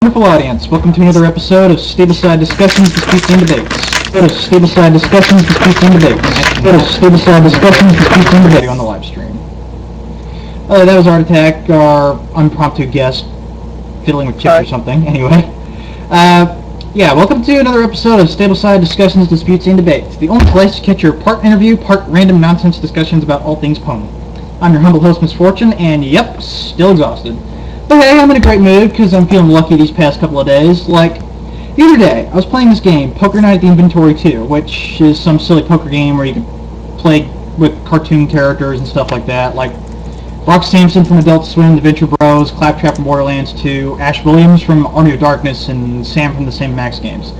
Wonderful audience, welcome to another episode of Stableside Discussions, Disputes, and Debates. Stableside Discussions, Disputes, and Debates. Stableside Discussions, Disputes, and Debates on the live stream. That was ArtAttack, our impromptu guest, fiddling with chips or something. Anyway, yeah, welcome to another episode of Stableside Discussions, Disputes, and Debates, the only place to catch your part interview, part random nonsense discussions about all things pony. I'm your humble host, Misfortune, and yep, still exhausted. But hey, I'm in a great mood because I'm feeling lucky these past couple of days. Like, the other day, I was playing this game, Poker Night at the Inventory 2, which is some silly poker game where you can play with cartoon characters and stuff like that, like Brock Sampson from Adult Swim, The Venture Bros, Claptrap from Borderlands 2, Ash Williams from Army of Darkness, and Sam from the same Max games.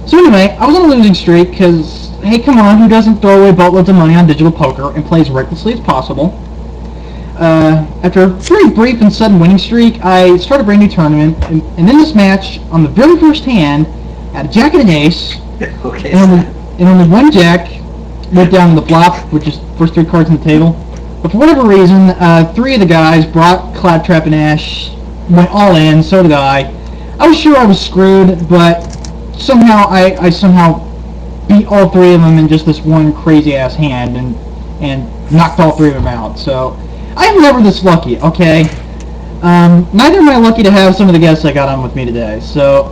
So anyway, I was on a losing streak because, hey, come on, who doesn't throw away boatloads of money on digital poker and play as recklessly as possible? After a very brief and sudden winning streak, I started a brand new tournament, and in this match, on the very first hand, I had a jack and an ace, Okay. and only one jack went down on the flop, which is first three cards on the table. But for whatever reason, three of the guys, Brock, Claptrap, and Ash, went all in, so did I. I was sure I was screwed, but somehow I somehow beat all three of them in just this one crazy-ass hand, and knocked all three of them out, so I'm never this lucky, okay? Neither am I lucky to have some of the guests I got on with me today. So,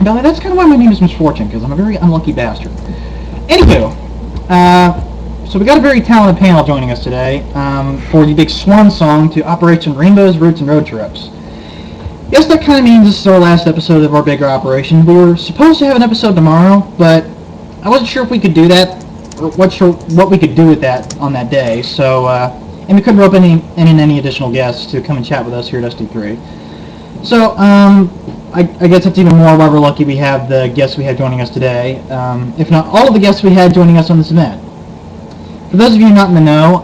that's kind of why my name is Misfortune, because I'm a very unlucky bastard. Anywho, so we got a very talented panel joining us today for the big swan song to Operation Rainbows, Roots, and Roadtrips. Yes, that kind of means this is our last episode of our bigger operation. We were supposed to have an episode tomorrow, but I wasn't sure if we could do that, or what we could do with that on that day, so, and we couldn't rope in any additional guests to come and chat with us here at SD3. So, I guess that's even more why we're lucky we have the guests we had joining us today, if not all of the guests we had joining us on this event. For those of you not in the know,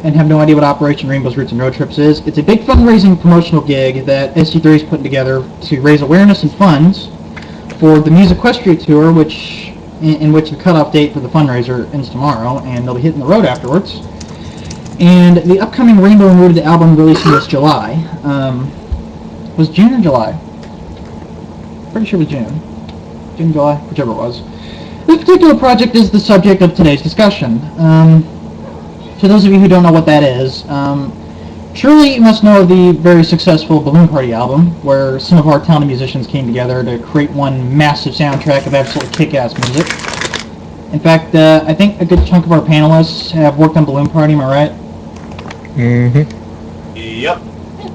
and have no idea what Operation Rainbows, Roots, and Roadtrips is, it's a big fundraising promotional gig that SD3 is putting together to raise awareness and funds for the Musiquestria tour, in which the cutoff date for the fundraiser ends tomorrow, and they'll be hitting the road afterwards. And the upcoming Rainbow and Rooted album releasing this July, was June or July? Pretty sure it was June. June, July, whichever it was. This particular project is the subject of today's discussion. For those of you who don't know what that is, surely you must know of the very successful Balloon Party album, where some of our talented musicians came together to create one massive soundtrack of absolutely kick-ass music. In fact, I think a good chunk of our panelists have worked on Balloon Party, am I right? Mm-hmm. Yep. Yeah,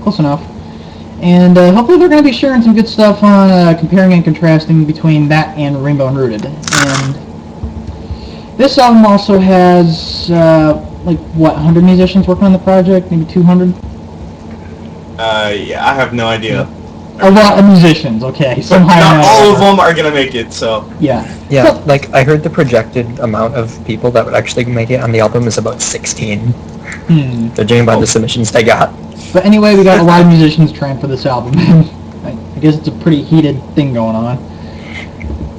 close enough. And hopefully they're going to be sharing some good stuff on comparing and contrasting between that and Rainbow and Rooted. And this album also has, 100 musicians working on the project? Maybe 200? Yeah, I have no idea. A lot of musicians, okay. But not all of them are gonna make it, so... Yeah. Yeah, I heard the projected amount of people that would actually make it on the album is about 16. Judging by the submissions they got. But anyway, we got a lot of musicians trying for this album. I guess it's a pretty heated thing going on.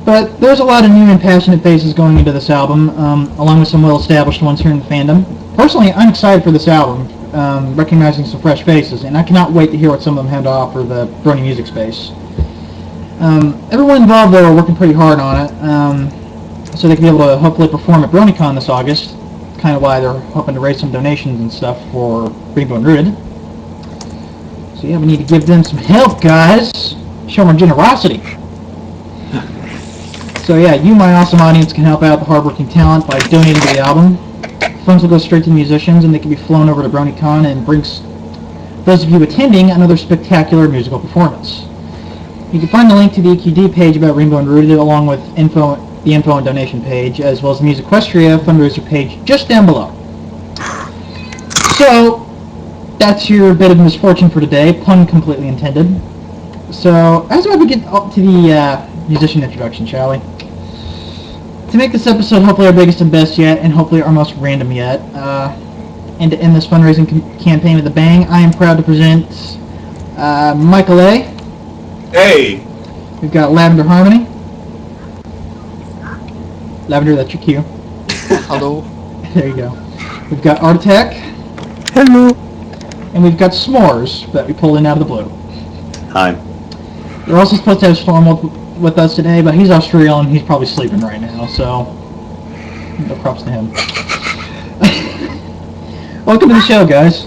But there's a lot of new and passionate faces going into this album, along with some well-established ones here in the fandom. Personally, I'm excited for this album, recognizing some fresh faces, and I cannot wait to hear what some of them have to offer the Brony music space. Everyone involved, though, are working pretty hard on it, so they can be able to hopefully perform at BronyCon this August. Kind of why they're hoping to raise some donations and stuff for Rainbow and Rooted. So yeah, we need to give them some help, guys. Show more generosity. So yeah, you, my awesome audience, can help out the hardworking talent by donating to the album. Funds will go straight to the musicians, and they can be flown over to BronyCon and bring those of you attending another spectacular musical performance. You can find the link to the EQD page about Rainbow and Rooted, along with the info and donation page, as well as the Musiquestria fundraiser page just down below. So, that's your bit of misfortune for today, pun completely intended. So, as we get up to the musician introduction, shall we? To make this episode hopefully our biggest and best yet, and hopefully our most random yet, and to end this fundraising campaign with a bang, I am proud to present Micheal A. Hey! We've got Lavender Harmony. Lavender, that's your cue. Hello. There you go. We've got ArtAttack. Hello. And we've got S'mores that we pulled in out of the blue. time. We're also supposed to have Storm with us today, but he's Australian. He's probably sleeping right now, so no props to him. Welcome to the show, guys.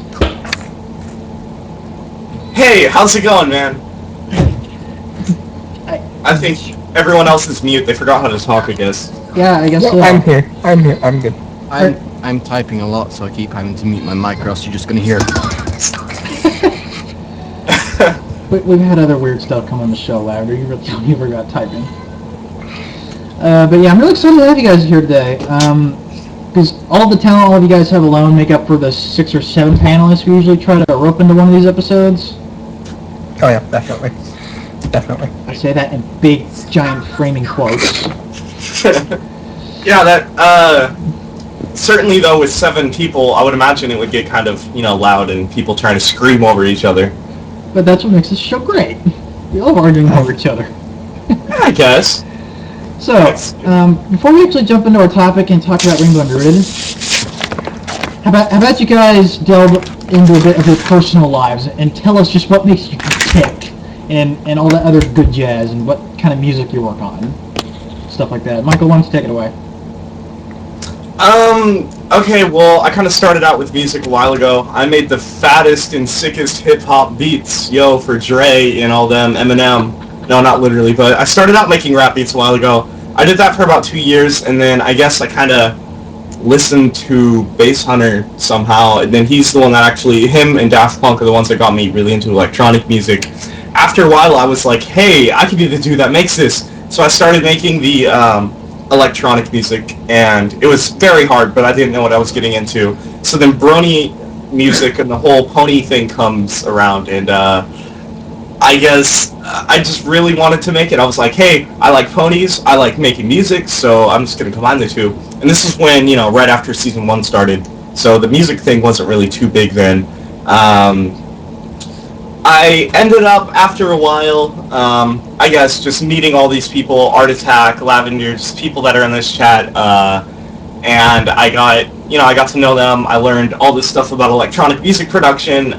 Hey, how's it going, man? I think everyone else is mute. They forgot how to talk, I guess. Yeah, I guess No, so. I'm here. I'm good. I'm typing a lot, so I keep having to mute my mic, or else you're just gonna hear it. We've had other weird stuff come on the show, Lavender. You forgot typing. But yeah, I'm really excited to have you guys here today. Because all the talent all of you guys have alone make up for the 6 or 7 panelists we usually try to rope into one of these episodes. Oh yeah, definitely. I say that in big, giant framing quotes. Yeah, that, certainly though with 7 people, I would imagine it would get kind of, loud and people trying to scream over each other. But that's what makes this show great. We love arguing over each other. I guess. So, before we actually jump into our topic and talk about Rainbow Unrooted, how about you guys delve into a bit of your personal lives and tell us just what makes you tick and all that other good jazz and what kind of music you work on, stuff like that. Michael, why don't you take it away? Okay, well, I kind of started out with music a while ago. I made the fattest and sickest hip-hop beats, for Dre and all them, Eminem. No, not literally, but I started out making rap beats a while ago. I did that for about 2 years, and then I guess I kind of listened to Bass Hunter somehow, and then he's the one that actually, him and Daft Punk are the ones that got me really into electronic music. After a while, I was like, hey, I could be the dude that makes this. So I started making the electronic music, and it was very hard, but I didn't know what I was getting into. So then Brony music and the whole pony thing comes around, and I guess I just really wanted to make it. I was like, hey, I like ponies, I like making music, so I'm just going to combine the two. And this is when, right after Season 1 started, so the music thing wasn't really too big then. I ended up, after a while, I guess, just meeting all these people, ArtAttack, Lavender, just people that are in this chat, and I got to know them. I learned all this stuff about electronic music production.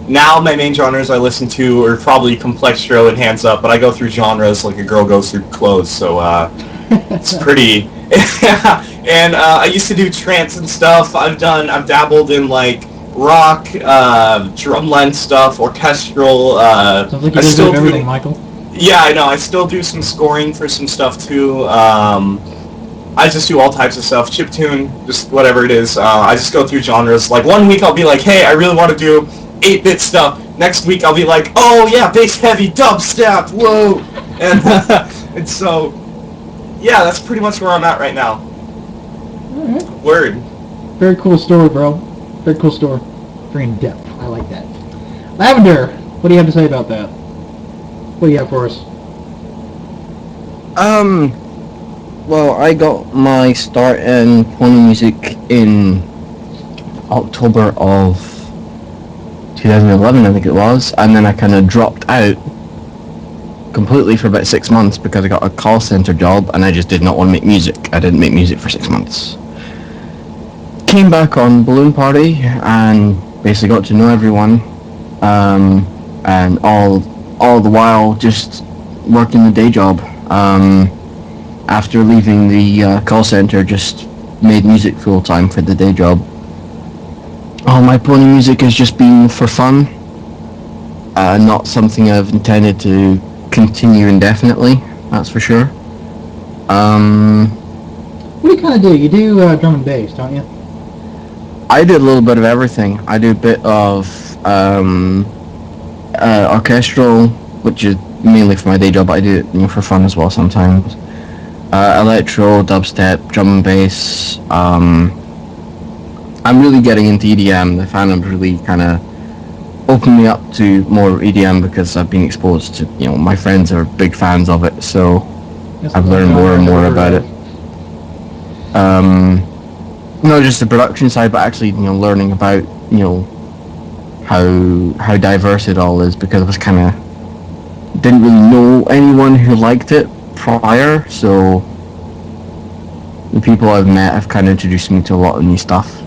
Now my main genres I listen to are probably Complextro and Hands Up, but I go through genres like a girl goes through clothes, so it's pretty... And I used to do trance and stuff. I've dabbled in like rock, drumline stuff, orchestral. Sounds like you do everything, Michael. Yeah, I know. I still do some scoring for some stuff too. I just do all types of stuff, chiptune, just whatever it is. I just go through genres. Like 1 week I'll be like, hey, I really want to do 8-bit stuff. Next week I'll be like, oh yeah, bass heavy dubstep, whoa. And so, yeah, that's pretty much where I'm at right now. Alright. Word. Very cool story, bro. Very cool story. Very in depth. I like that. Lavender, what do you have to say about that? What do you have for us? Well, I got my start in pony music in October of 2011, I think it was, and then I kind of dropped out completely for about 6 months because I got a call center job and I just did not want to make music. I didn't make music for 6 months. Came back on Balloon Party and basically got to know everyone, and all the while just working the day job. After leaving the call center, just made music full time for the day job. All my pony music has just been for fun, not something I've intended to continue indefinitely, that's for sure. What do you kind of do? You do drum and bass, don't you? I do a little bit of everything. I do a bit of orchestral, which is mainly for my day job, but I do it for fun as well sometimes. Electro, dubstep, drum and bass. I'm really getting into EDM. The fandom's really kind of opened me up to more EDM because I've been exposed to, my friends are big fans of it, so I've learned more and more about it. Not just the production side, but actually, learning about, how diverse it all is, because I was kind of didn't really know anyone who liked it prior, so the people I've met have kind of introduced me to a lot of new stuff.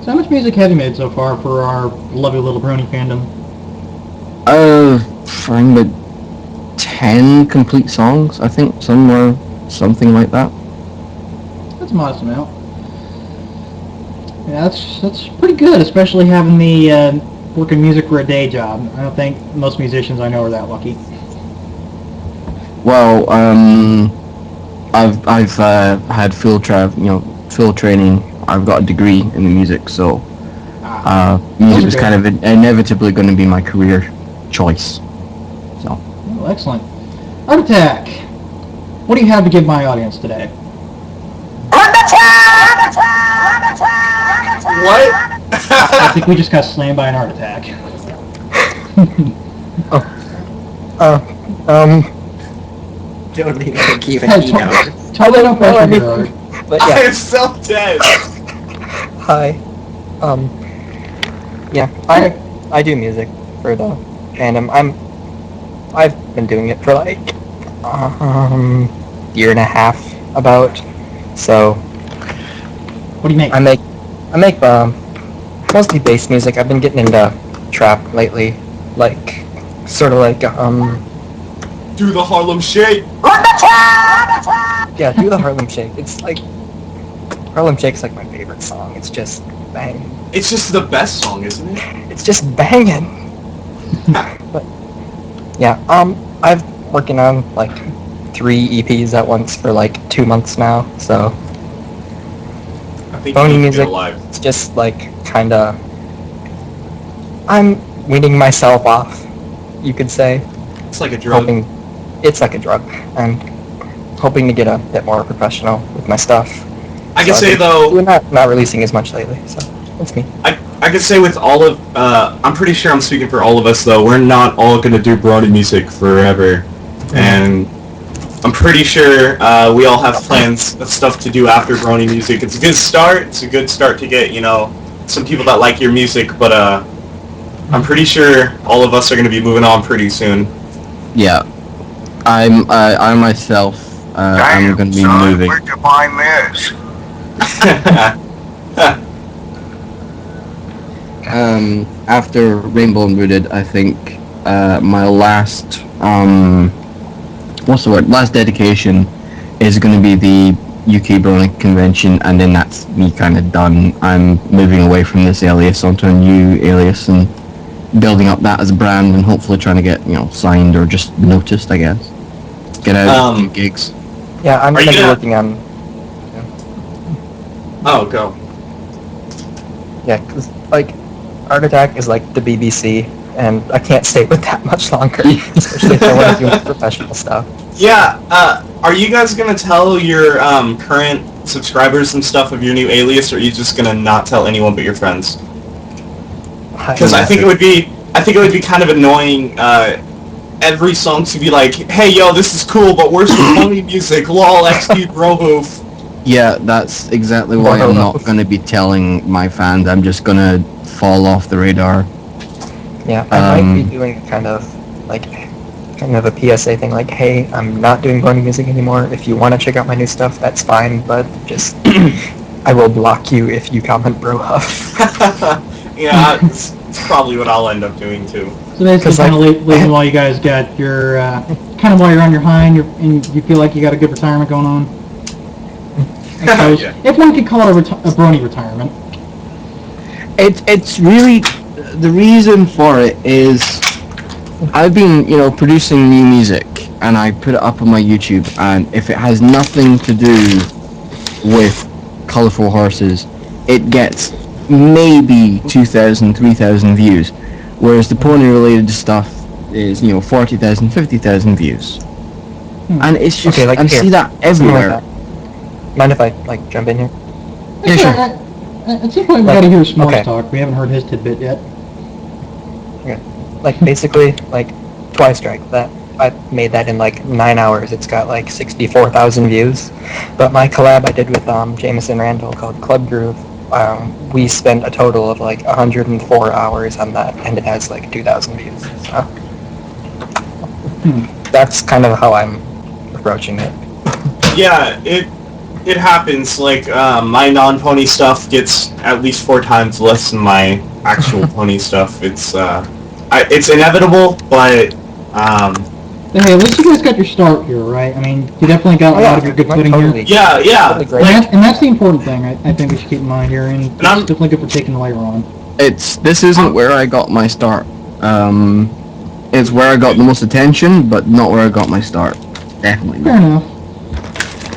So how much music have you made so far for our lovely little brony fandom? I think about 10 complete songs, I think, somewhere, something like that. That's a modest amount. Yeah, that's pretty good, especially having the working music for a day job. I don't think most musicians I know are that lucky. Well, I've had full training. I've got a degree in the music, so music was kind of inevitably going to be my career choice. So. Oh, excellent. ArtAttack, what do you have to give my audience today? What? I think we just got slammed by an ArtAttack. Don't think even Hey, he knows. totally no pressure here, Art. But I yeah, am so dead. hi. Yeah, I do music for the fandom. I've been doing it for like year and a half about. So What do you make? I make mostly bass music. I've been getting into trap lately, like sort of like Do the Harlem Shake. yeah, do the Harlem Shake. It's like Harlem Shake's like my favorite song. It's just bang. It's just the best song, isn't it? It's just banging. But yeah, I've working on like 3 EPs at once for like 2 months now. So I think phony you need to music. be alive. It's just like kinda. I'm weaning myself off, you could say. It's like a drug. It's like a drug. I'm hoping to get a bit more professional with my stuff. I can say I've been though, not releasing as much lately, so that's me. I can say with all of, I'm pretty sure I'm speaking for all of us though, we're not all gonna do brony music forever. And I'm pretty sure we all have plans of stuff to do after brony music. It's a good start. It's a good start to get, some people that like your music, but I'm pretty sure all of us are gonna be moving on pretty soon. Yeah, I myself, I'm going to be moving. Where'd you find this? After Rainbow and Rooted, I think my last last dedication is going to be the UK Brony convention, and then that's me kind of done. I'm moving away from this alias onto a new alias and building up that as a brand, and hopefully trying to get signed or just noticed, I guess. Get out and gigs. Yeah, I'm Are gonna you be gonna- working on. Oh, go. Yeah, because like ArtAttack is like the BBC, and I can't stay with that much longer, especially if I want to do more professional stuff. Yeah, are you guys gonna tell your current subscribers and stuff of your new alias, or are you just gonna not tell anyone but your friends? Because I think it would be kind of annoying. Every song to be like, hey yo, this is cool, but where's your pony music? Lol, XP Bro-hoof. Yeah, that's exactly why I'm not going to be telling my fans. I'm just going to fall off the radar. Yeah, I might be doing kind of a PSA thing, like, hey, I'm not doing brony music anymore. If you want to check out my new stuff, that's fine, but just I will block you if you comment bro-huff. Yeah, it's probably what I'll end up doing too. So basically, kind of leaving while you guys got your, kind of while you're on your high and you feel like you got a good retirement going on. I suppose. Yeah. If one could call it a brony retirement. It's really, the reason for it is I've been, producing new music, and I put it up on my YouTube, and if it has nothing to do with colourful horses, it gets maybe 2,000, 3,000 views, whereas the pony-related stuff is, 40,000, 50,000 views. And it's just, Okay, like I here. see that everywhere. Like that. Mind if I jump in here? Yeah, sure. At some point, we got to hear S'mores okay. talk. We haven't heard his tidbit yet. Okay. Like basically, like Twice Strike. That I made that in like 9 hours. It's got like 64,000 views. But my collab I did with Jameson Randall called Club Groove. We spent a total of like 104 hours on that, and it has like 2,000 views. So that's kind of how I'm approaching it. Yeah, it happens. Like my non-pony stuff gets at least 4 times less than my actual pony stuff. It's I it's inevitable, but Hey, at least you guys got your start here, right? I mean, you definitely got a lot of your good footing here. yeah. Totally And that's the important thing, I think we should keep in mind here, and it's definitely good for taking later on. This isn't where I got my start. It's where I got the most attention, but not where I got my start. Definitely Fair not. enough.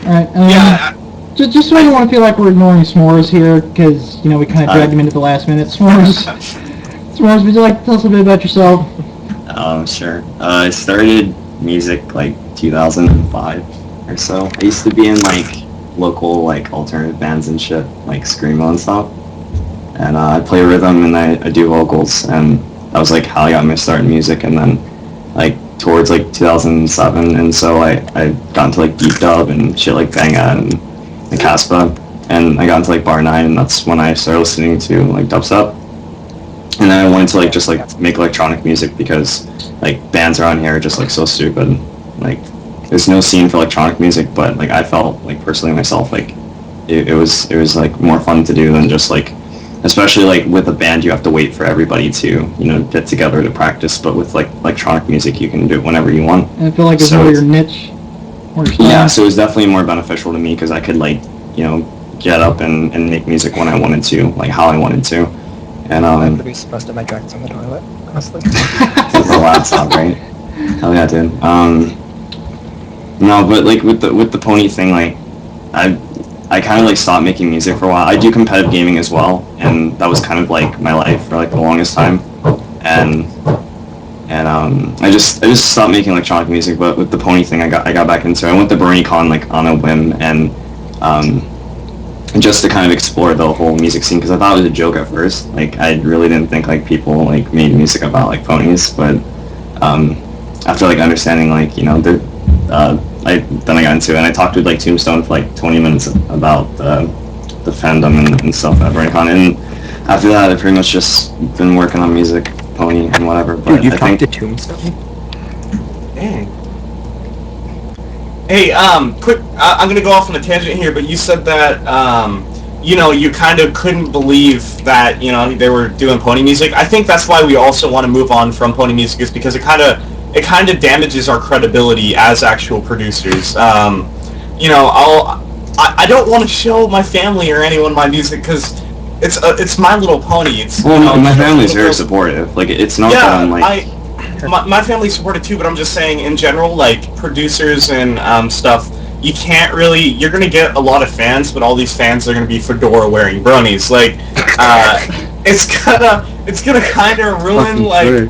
Alright, Yeah. just so I don't want to feel like we're ignoring S'mores here, because, you know, we kind of dragged him into the last minute. S'mores, would you like to tell us a bit about yourself? Sure. I started music like 2005 or so. I used to be in like local like alternative bands and shit, like screamo and stuff. And I play rhythm and I do vocals, and that was like how I got my start in music. And then like towards like 2007, and so I got into like deep dub and shit like Banga and Caspa, and I got into like Bar 9, and that's when I started listening to like dubstep. And then I wanted to like just like make electronic music because like bands around here are just like so stupid. Like there's no scene for electronic music, but like I felt like personally myself like it was like more fun to do than just like, especially like with a band you have to wait for everybody to, you know, get together to practice, but with like electronic music you can do it whenever you want. And I feel like it's more your niche, more your style. Yeah, so it was definitely more beneficial to me because I could like, you know, get up and make music when I wanted to, like how I wanted to. And I produced most of my tracks on the toilet, honestly. the laptop, right? Hell yeah, dude. No, but like with the pony thing, like I kind of like stopped making music for a while. I do competitive gaming as well, and that was kind of like my life for like the longest time. And I just stopped making electronic music. But with the pony thing, I got back into it. I went to BronyCon like on a whim, and just to kind of explore the whole music scene, because I thought it was a joke at first. Like I really didn't think like people like made music about like ponies, but after like understanding like, you know, I got into it, and I talked with like Tombstone for like 20 minutes about the fandom and stuff at BronyCon, and after that I've pretty much just been working on music, pony, and whatever. But Dude, you I talked think to Tombstone? Dang. Hey, quick, I'm gonna go off on a tangent here, but you said that, you know, you kind of couldn't believe that, you know, they were doing pony music. I think that's why we also want to move on from pony music, is because it kind of damages our credibility as actual producers. You know, I don't want to show my family or anyone my music because it's My Little Pony. It's, well, you know, my family's very supportive. Like it's not that I'm like. My family's supportive too, but I'm just saying in general, like producers and stuff, you can't really. You're gonna get a lot of fans, but all these fans are gonna be fedora wearing bronies. Like, it's gonna kind of ruin like.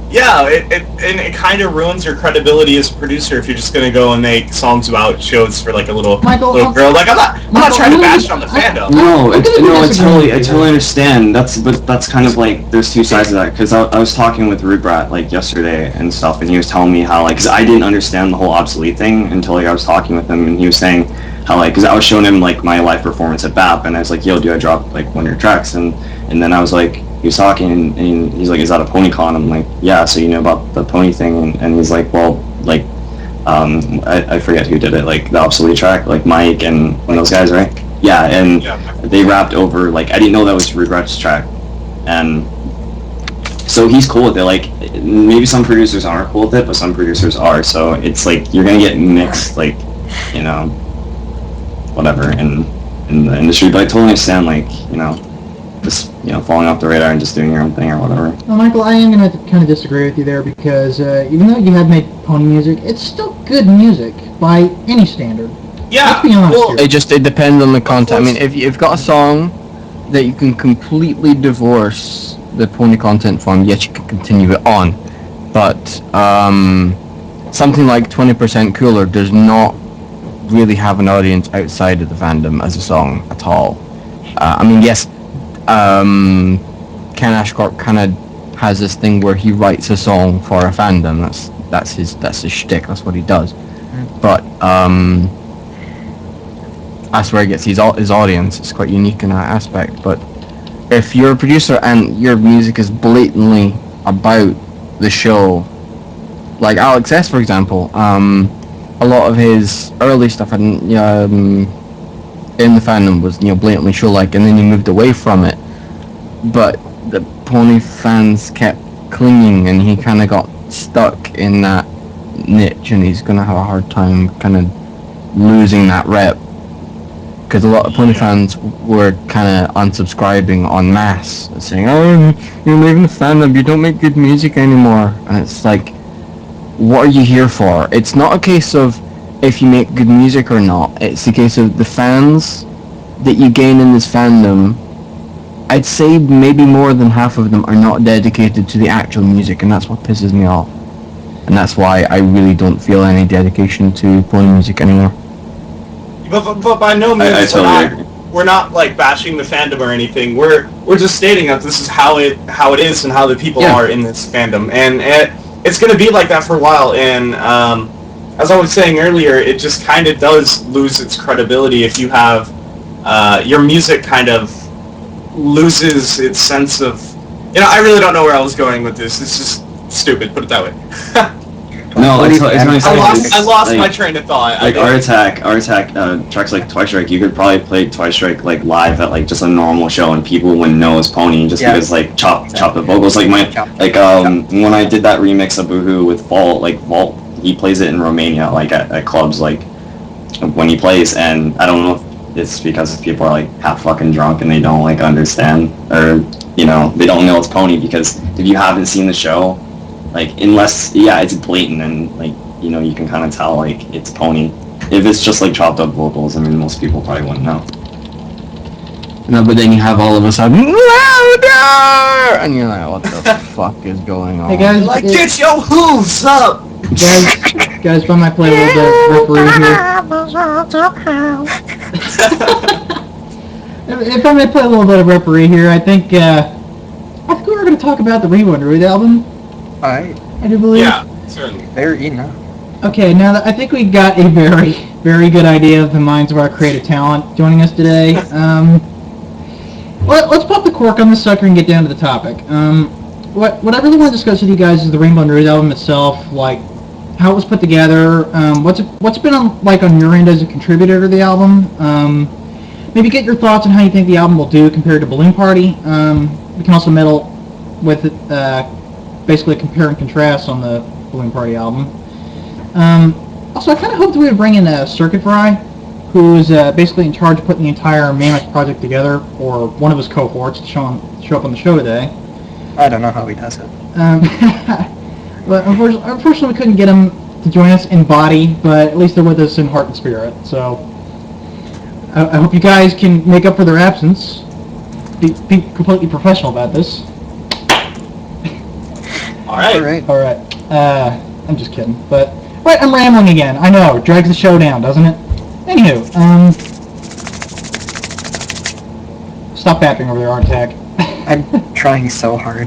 Yeah, it kind of ruins your credibility as a producer if you're just gonna go and make songs about shows for like a little girl. Like I'm not trying to bash on the fandom. I totally understand. That's kind of like there's two sides of that, because I was talking with Rude Brat like yesterday and stuff, and he was telling me how like, because I didn't understand the whole obsolete thing until like I was talking with him, and he was saying how like, because I was showing him like my live performance at BAP, and I was like, yo, dude, I dropped like one of your tracks, and then I was like, he was talking, and he's like, is that a PonyCon? I'm like, yeah, so you know about the pony thing? And he's like, well, like, I forget who did it, like, the obsolete track, like, Mike and one of those guys, right? Yeah, and they rapped over, like, I didn't know that was Regret's track, and so he's cool with it. Like, maybe some producers aren't cool with it, but some producers are, so it's like, you're gonna get mixed, like, you know, whatever, in the industry, but I totally understand, like, you know, just, you know, falling off the radar and just doing your own thing or whatever. Well, Michael, I am going to kind of disagree with you there, because even though you have made pony music, it's still good music by any standard. Yeah, let's be honest well, here. It depends on the content. I mean, if you've got a song that you can completely divorce the pony content from, yes, you can continue it on. But something like 20% Cooler does not really have an audience outside of the fandom as a song at all. I mean, yes, Ken Ashcorp kind of has this thing where he writes a song for a fandom. That's his shtick. That's what he does. But that's where he gets his audience. It's quite unique in that aspect. But if you're a producer and your music is blatantly about the show, like Alex S, for example, a lot of his early stuff in the fandom was, you know, blatantly show-like, and then he moved away from it. But the pony fans kept clinging, and he kind of got stuck in that niche, and he's gonna have a hard time kind of losing that rep. Because a lot of Pony fans were kind of unsubscribing en masse, saying, "Oh, you're leaving the fandom. You don't make good music anymore." And it's like, what are you here for? It's not a case of if you make good music or not. It's a case of the fans that you gain in this fandom. I'd say maybe more than half of them are not dedicated to the actual music, and that's what pisses me off. And that's why I really don't feel any dedication to pony music anymore. But by no means I totally agree. we're not like bashing the fandom or anything. We're just stating that this is how it is and how the people are in this fandom, and it's going to be like that for a while. And as I was saying earlier, it just kind of does lose its credibility if you have your music kind of loses its sense of. I really don't know where I was going with this. It's just stupid. Put it that way. No, I lost my train of thought. Like ArtAttack, tracks like Twice Strike, you could probably play Twice Strike like live at like just a normal show, and people wouldn't know it's Pony just because like chop the vocals. Like when I did that remix of Boohoo with Vault, he plays it in Romania like at clubs like when he plays, and I don't know if it's because people are like half fucking drunk and they don't like understand, or they don't know it's Pony, because if you haven't seen the show. Like, unless, it's blatant and, like, you can kind of tell, like, it's Pony. If it's just, like, chopped up vocals, I mean, most people probably wouldn't know. No, but then you have all of a sudden, louder! And you're like, what the fuck is going on? Hey guys, like, get your hooves up! Guys, if I might play a little bit of referee here. If I may play a little bit of referee here, I think we were going to talk about the Rewind album. Alright. I do believe. Yeah, certainly. Very enough. Okay, now that I think we got a very, very good idea of the minds of our creative talent joining us today. Let's pop the cork on this sucker and get down to the topic. What I really want to discuss with you guys is the Rainbow and Rose album itself, like how it was put together, what's been on your end as a contributor to the album. Maybe get your thoughts on how you think the album will do compared to Balloon Party. We can also meddle with it. Basically compare and contrast on the Balloon Party album. Also, I kind of hoped we would bring in Circuit Fry, who's basically in charge of putting the entire Mammoth project together, or one of his cohorts to show up on the show today. I don't know how he does it. But unfortunately, we couldn't get him to join us in body, but at least they're with us in heart and spirit. So I hope you guys can make up for their absence. Be completely professional about this. All right. I'm just kidding. But I'm rambling again. I know, drags the show down, doesn't it? Anywho, stop bapping over there, ArtAttack. I'm trying so hard.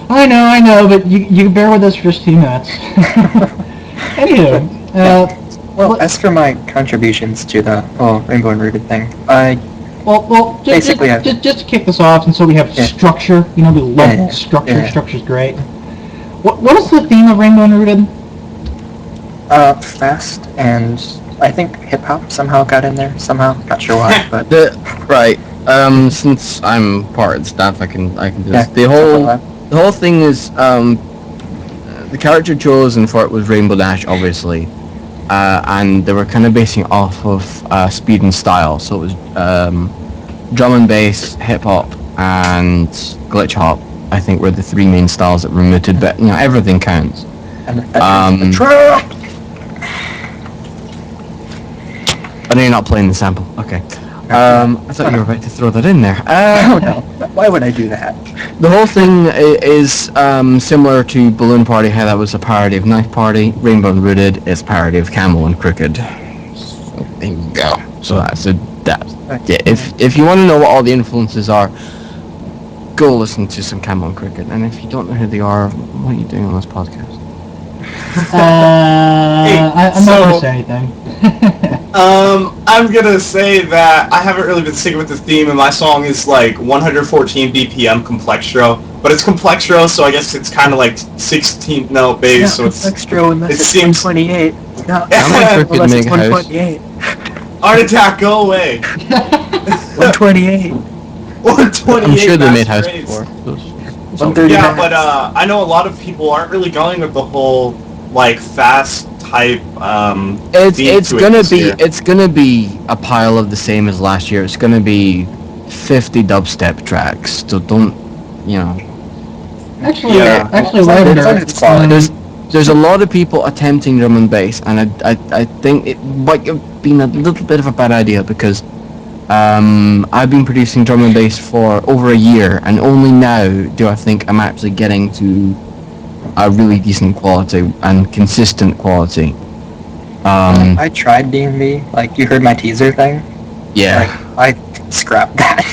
I know, but you bear with us for just 2 minutes. Anywho, well, as for my contributions to the Rainbow and Rooted thing, just to kick this off, and so we have structure. We love structure. Yeah. Structure's great. What is the theme of Rainbow and Rooted? Fast, and I think hip hop somehow got in there. Somehow, not sure why, but since I'm part of the staff, I can just the whole thing is the character chosen for it was Rainbow Dash, obviously, and they were kind of basing it off of speed and style. So it was drum and bass, hip hop, and glitch hop. I think were the 3 main styles that were mooted, but everything counts. And the truck. I know you're not playing the sample. Okay. I thought you were about to throw that in there. No. Why would I do that? The whole thing is similar to Balloon Party, how that was a parody of Knife Party. Rainbow and Rooted is a parody of Camel and Crooked. So there you go. So that's yeah. If you want to know what all the influences are, go listen to some Camel and Cricket, and if you don't know who they are, what are you doing on this podcast? I'm not going to say anything. I'm going to say that I haven't really been sticking with the theme, and my song is like 114 BPM Complextro, but it's Complextro, so I guess it's kind of like 16th note bass, so Complextro unless it it's seems 128. No, unless it's 128. ArtAttack, go away. 128. 128. I'm sure they made house grades. before. So, 130 Yeah, minutes. but I know a lot of people aren't really going with the whole like fast type. Theme it's to it gonna this be year. it's gonna be a pile of the same as last year. It's gonna be 50 dubstep tracks. So don't, you know. Actually, Yeah. Lavender. It's quality. There's a lot of people attempting drum and bass, and I think it might have been a little bit of a bad idea because I've been producing drum and bass for over a year, and only now do I think I'm actually getting to a really decent quality and consistent quality. I tried D&B. Like, you heard my teaser thing? Yeah, Like, I scrapped that.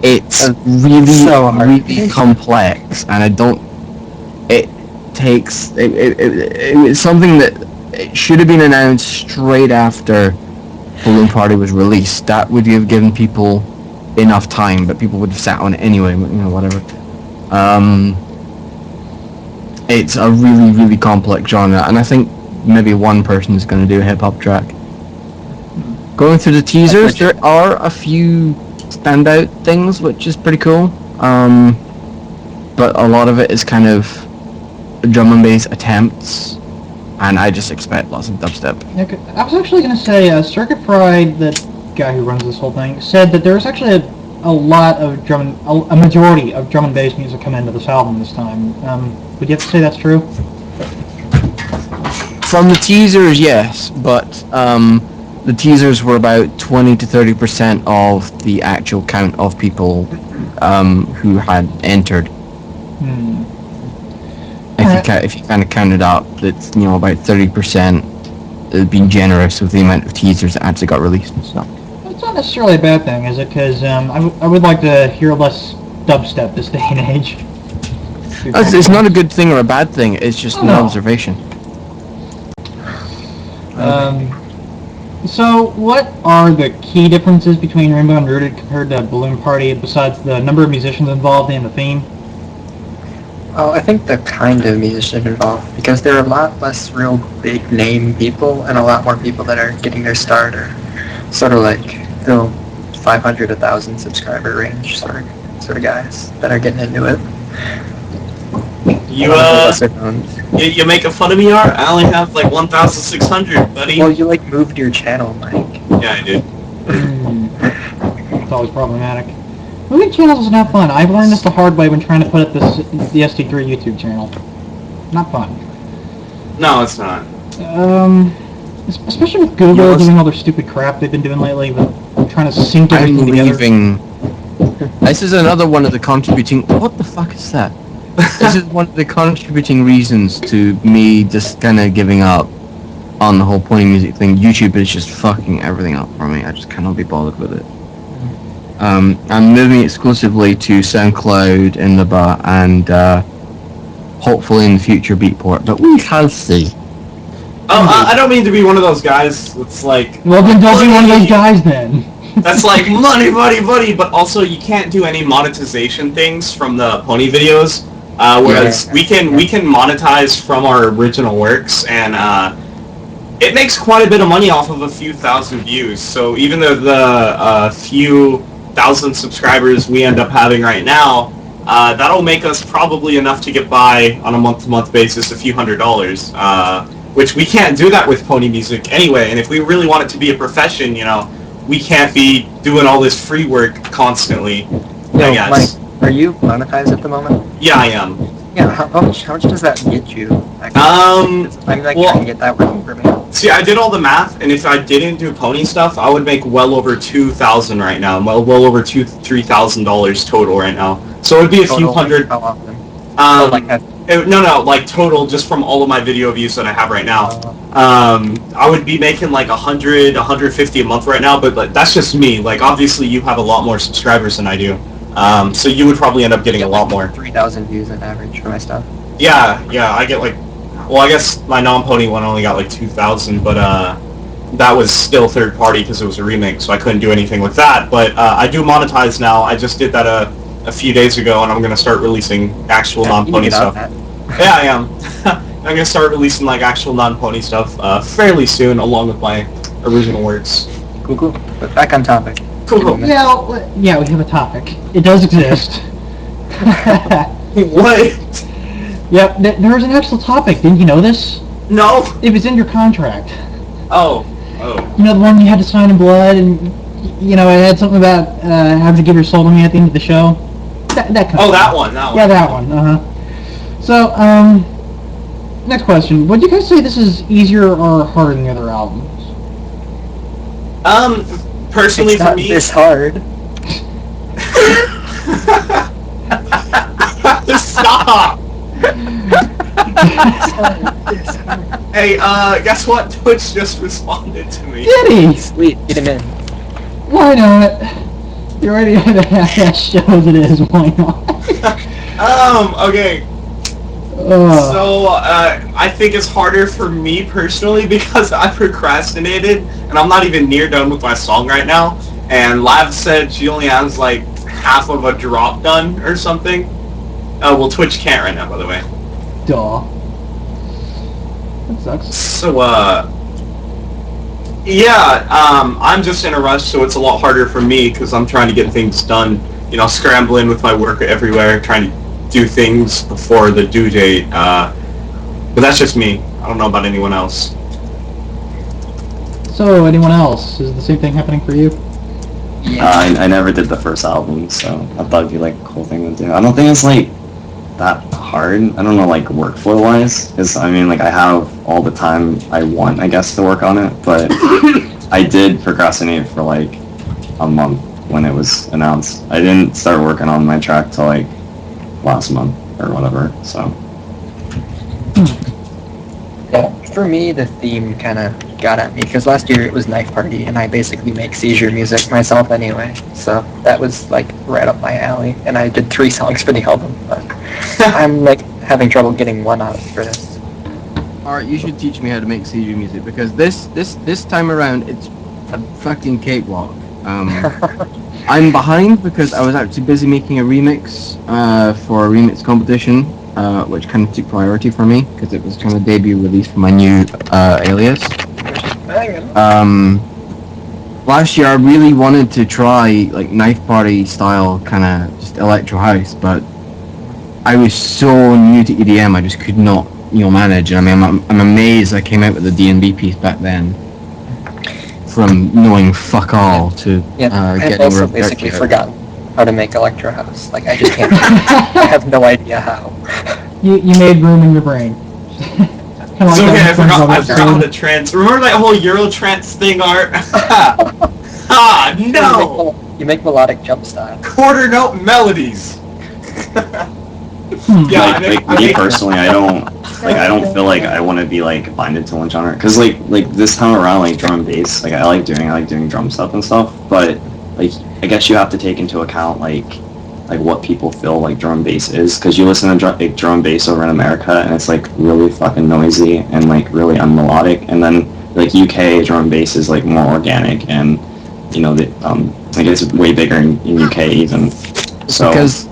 it's It's really so hard. really complex, and I don't. It takes it's something that it should have been announced straight after Balloon Party was released. That would have given people enough time, but people would have sat on it anyway. You know, whatever. It's a really really complex genre, and I think maybe one person is going to do a hip hop track. Going through the teasers, there are a few standout things, which is pretty cool. But a lot of it is kind of drum and bass attempts, and I just expect lots of dubstep. Okay, I was actually going to say, Circuit Pride, that guy who runs this whole thing, said that there's actually a lot of a majority of drum and bass music come into this album this time. Would you have to say that's true? From the teasers, yes, but the teasers were about 20 to 30% of the actual count of people who had entered. If you kind of count it up, it's about 30%. Being generous with the amount of teasers that actually got released and stuff. It's not necessarily a bad thing, is it? Because I would like to hear less dubstep this day and age. It's not a good thing or a bad thing. It's just an observation. So, what are the key differences between Rainbow and Rooted compared to Balloon Party, besides the number of musicians involved and the theme? Well, I think the kind of musician involved, because there are a lot less real big name people and a lot more people that are getting their start, or sort of like the 500, 1,000 subscriber range sort of guys that are getting into it. You making fun of me, Art? I only have like 1,600, buddy. Well, you like moved your channel, Mike. Yeah, I did. It's always problematic. Moving channels is not fun. I've learned this the hard way when trying to put up the SD3 YouTube channel. Not fun. No, it's not. Especially with Google doing all their stupid crap they've been doing lately, but trying to sync everything together. This is another one of the contributing. What the fuck is that? This is one of the contributing reasons to me just kind of giving up on the whole pony music thing. YouTube is just fucking everything up for me. I just cannot be bothered with it. I'm moving exclusively to SoundCloud in the bar and hopefully in the future Beatport, but we shall see. Oh, I don't mean to be one of those guys. It's like, well, then don't be one of those guys then. That's like money, buddy, but also you can't do any monetization things from the pony videos. Whereas we can monetize from our original works, and it makes quite a bit of money off of a few thousand views. So even though the few thousand subscribers we end up having right now, that'll make us probably enough to get by on a month-to-month basis, a few $100s, which we can't do that with pony music anyway. And if we really want it to be a profession, we can't be doing all this free work constantly. I guess. Mike, are you monetized at the moment? Yeah, I am. Yeah, how much does that get you? I'm trying to get that working for me. See, I did all the math, and if I didn't do pony stuff, I would make well over $2,000 right now. Well over $3,000 total right now. So it would be a few hundred. How often? Like total, just from all of my video views that I have right now. I would be making like 100, 150 a month right now, but that's just me. Like, obviously, you have a lot more subscribers than I do. So you would probably end up getting a lot more. 3,000 views on average for my stuff. Yeah, I get like, well, I guess my non-pony one only got like 2,000, but that was still third party because it was a remake, so I couldn't do anything with that. But I do monetize now. I just did that a few days ago, and I'm gonna start releasing actual non-pony stuff. Yeah, I am. I'm gonna start releasing like actual non-pony stuff fairly soon, along with my original works. Cool. But back on topic. Cool. Yeah, we have a topic. It does exist. What? Yep, there was an actual topic. Didn't you know this? No. It was in your contract. Oh. You know, the one you had to sign in blood, and you know, it had something about having to give your soul to me at the end of the show. That kind of Oh, thing. that one. Yeah, that one. So, next question. Would you guys say this is easier or harder than the other albums? Personally, It's for not me, this hard. Stop. Hey, guess what? Twitch just responded to me. Did he? Sweet, get him in. Why not? You already had a half-ass show as it is. Why not? Okay. So, I think it's harder for me personally because I procrastinated, and I'm not even near done with my song right now. And Lav said she only has like half of a drop done or something. Well, Twitch can't right now, by the way. Duh. That sucks. So, yeah, I'm just in a rush, so it's a lot harder for me because I'm trying to get things done. You know, scrambling with my work everywhere, trying to do things before the due date. But that's just me. I don't know about anyone else. So, anyone else? Is the same thing happening for you? I never did the first album, so I thought it'd be like a cool thing to do. I don't think it's like that hard. I don't know, like workflow wise, because I mean, like I have all the time I want, I guess, to work on it. But I did procrastinate for like a month when it was announced. I didn't start working on my track till like last month or whatever. So Yeah, for me, the theme kind of got at me, because last year it was Knife Party, and I basically make seizure music myself anyway, so that was like right up my alley, and I did 3 songs for the album, but I'm like having trouble getting one out for this. Art, you should teach me how to make seizure music, because this time around it's a fucking cakewalk. I'm behind because I was actually busy making a remix for a remix competition, which kind of took priority for me because it was kind of debut release for my new alias. Last year I really wanted to try like Knife Party style kind of just electro house, but I was so new to EDM I just could not manage. I mean, I'm amazed I came out with a D&B piece back then from knowing fuck all to I've getting also over basically forgotten how to make electro house. Like, I just can't. I have no idea how. You made room in your brain. It's okay, I forgot how to trance. Remember that whole Euro trance thing, Art? Ah, no! You make melodic jump style. Quarter note melodies. Yeah, like me personally, I don't feel like I want to be like binded to one genre, because like this time around, like drum and bass, like I like doing drum stuff and stuff, but like I guess you have to take into account like what people feel like drum and bass is, because you listen to drum and bass over in America and it's like really fucking noisy and like really unmelodic, and then like UK drum and bass is like more organic and I guess way bigger in UK even. So because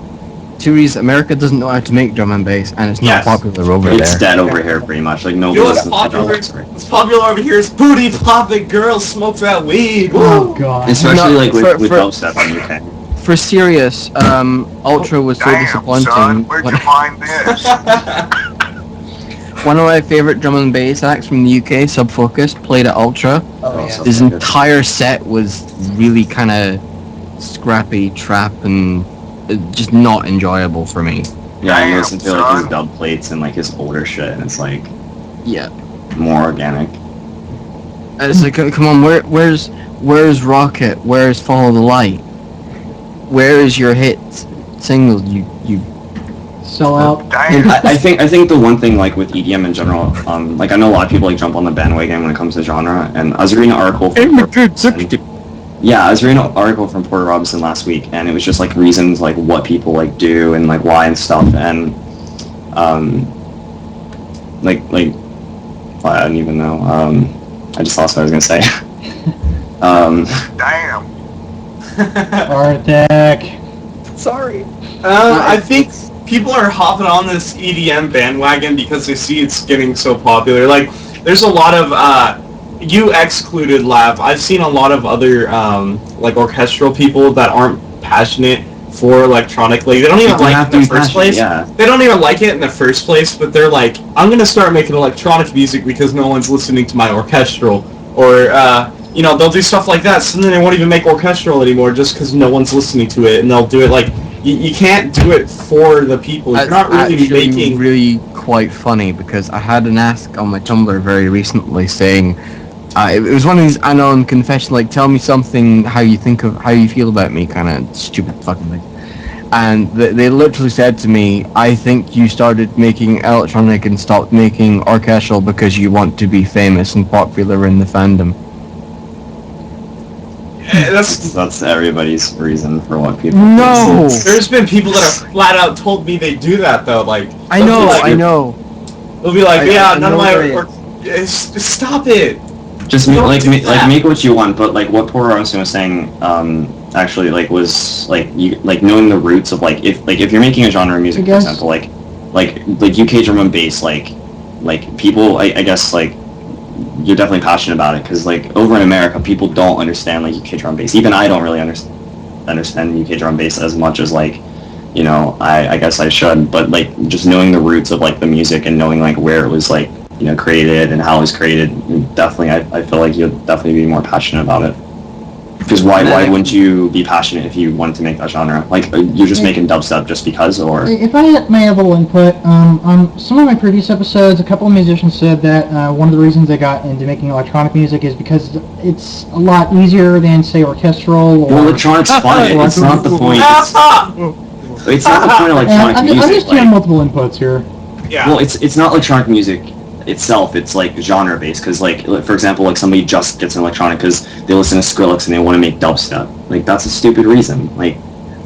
two reasons: America doesn't know how to make drum and bass, and it's not popular over there. It's dead over here pretty much. Like nobody listens to drum and bass. What's popular over here is booty popping girls smoke that weed. Oh god. Especially like with dubstep in the UK. For serious, Ultra was so disappointing. Son, where'd you find this? One of my favorite drum and bass acts from the UK, Subfocus, played at Ultra. Oh, yeah. His entire set was really kind of scrappy trap and just not enjoyable for me. Yeah, I listen to like his dub plates and like his older shit, and it's like more organic. And it's like, come on, where's Rocket? Where's Follow the Light? Where is your hit singles? You sell out. I think the one thing like with EDM in general, like I know a lot of people like jump on the bandwagon when it comes to genre, and I was reading an article from Porter Robinson last week, and it was just like reasons like what people like do and like why and stuff, and like I don't even know. I just lost what I was gonna say. Damn. ArtAttack. Sorry. I think people are hopping on this EDM bandwagon because they see it's getting so popular. Like, there's a lot of, you excluded, Lav. I've seen a lot of other, like, orchestral people that aren't passionate for electronically. They don't even like it in the first place. Yeah. They don't even like it in the first place, but they're like, I'm going to start making electronic music because no one's listening to my orchestral. Or, you know, they'll do stuff like that, so then they won't even make orchestral anymore just because no one's listening to it, and they'll do it like, you can't do it for the people. You're not really actually making... really quite funny, because I had an ask on my Tumblr very recently saying, it was one of these anon confession, like, tell me something, how you feel about me, kind of stupid fucking thing. And they literally said to me, I think you started making electronic and stopped making orchestral because you want to be famous and popular in the fandom. That's everybody's reason for what people. No! There's been people that have flat out told me they do that though. Like I know. They'll be like, I none of my. Stop it. Just make what you want. But like what poor Rosen was saying, actually like was like you like knowing the roots of like if you're making a genre of music, for example, like UK drum and bass, like people I guess like. You're definitely passionate about it because like over in America people don't understand like UK drum bass. Even I don't really understand UK drum bass as much as like, you know, I guess I should, but like just knowing the roots of like the music and knowing like where it was like, you know, created and how it was created, definitely I feel like you'll definitely be more passionate about it. Because why wouldn't you be passionate if you wanted to make that genre? Like, you're just making dubstep just because, or? If I may have a little input, on some of my previous episodes, a couple of musicians said that one of the reasons they got into making electronic music is because it's a lot easier than, say, orchestral or... Well, electronic's fun. It's not the point. It's not the point of electronic music. I'm just hearing multiple inputs here. Yeah. Well, it's not electronic music itself, it's like genre based, because like for example like somebody just gets an electronic because they listen to Skrillex and they want to make dubstep. Like that's a stupid reason. Like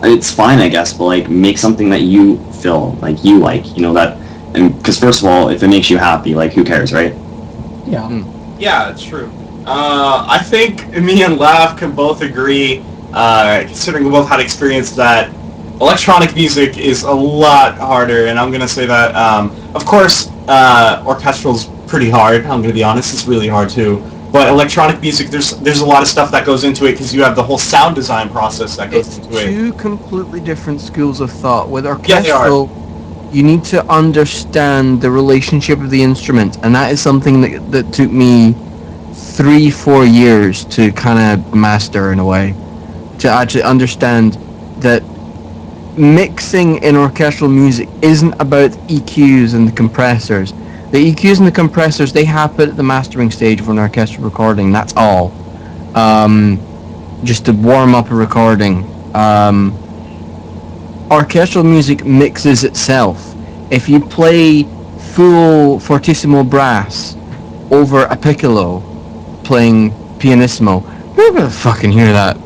it's fine I guess, but like make something that you feel like you like, you know, that, and because first of all if it makes you happy, like who cares, right? Yeah. Yeah, it's true. I think me and Lav can both agree, considering we both had experience, that electronic music is a lot harder, and I'm gonna say that of course orchestral's pretty hard. I'm gonna be honest, it's really hard too. But electronic music, there's a lot of stuff that goes into it because you have the whole sound design process that goes into it. It's two completely different schools of thought. With orchestral, you need to understand the relationship of the instrument, and that is something that took me 3-4 years to kind of master in a way, to actually understand that mixing in orchestral music isn't about EQs and the compressors. The EQs and the compressors, they happen at the mastering stage of an orchestral recording, that's all. Just to warm up a recording. Orchestral music mixes itself. If you play full fortissimo brass over a piccolo playing pianissimo, you're not gonna fucking hear that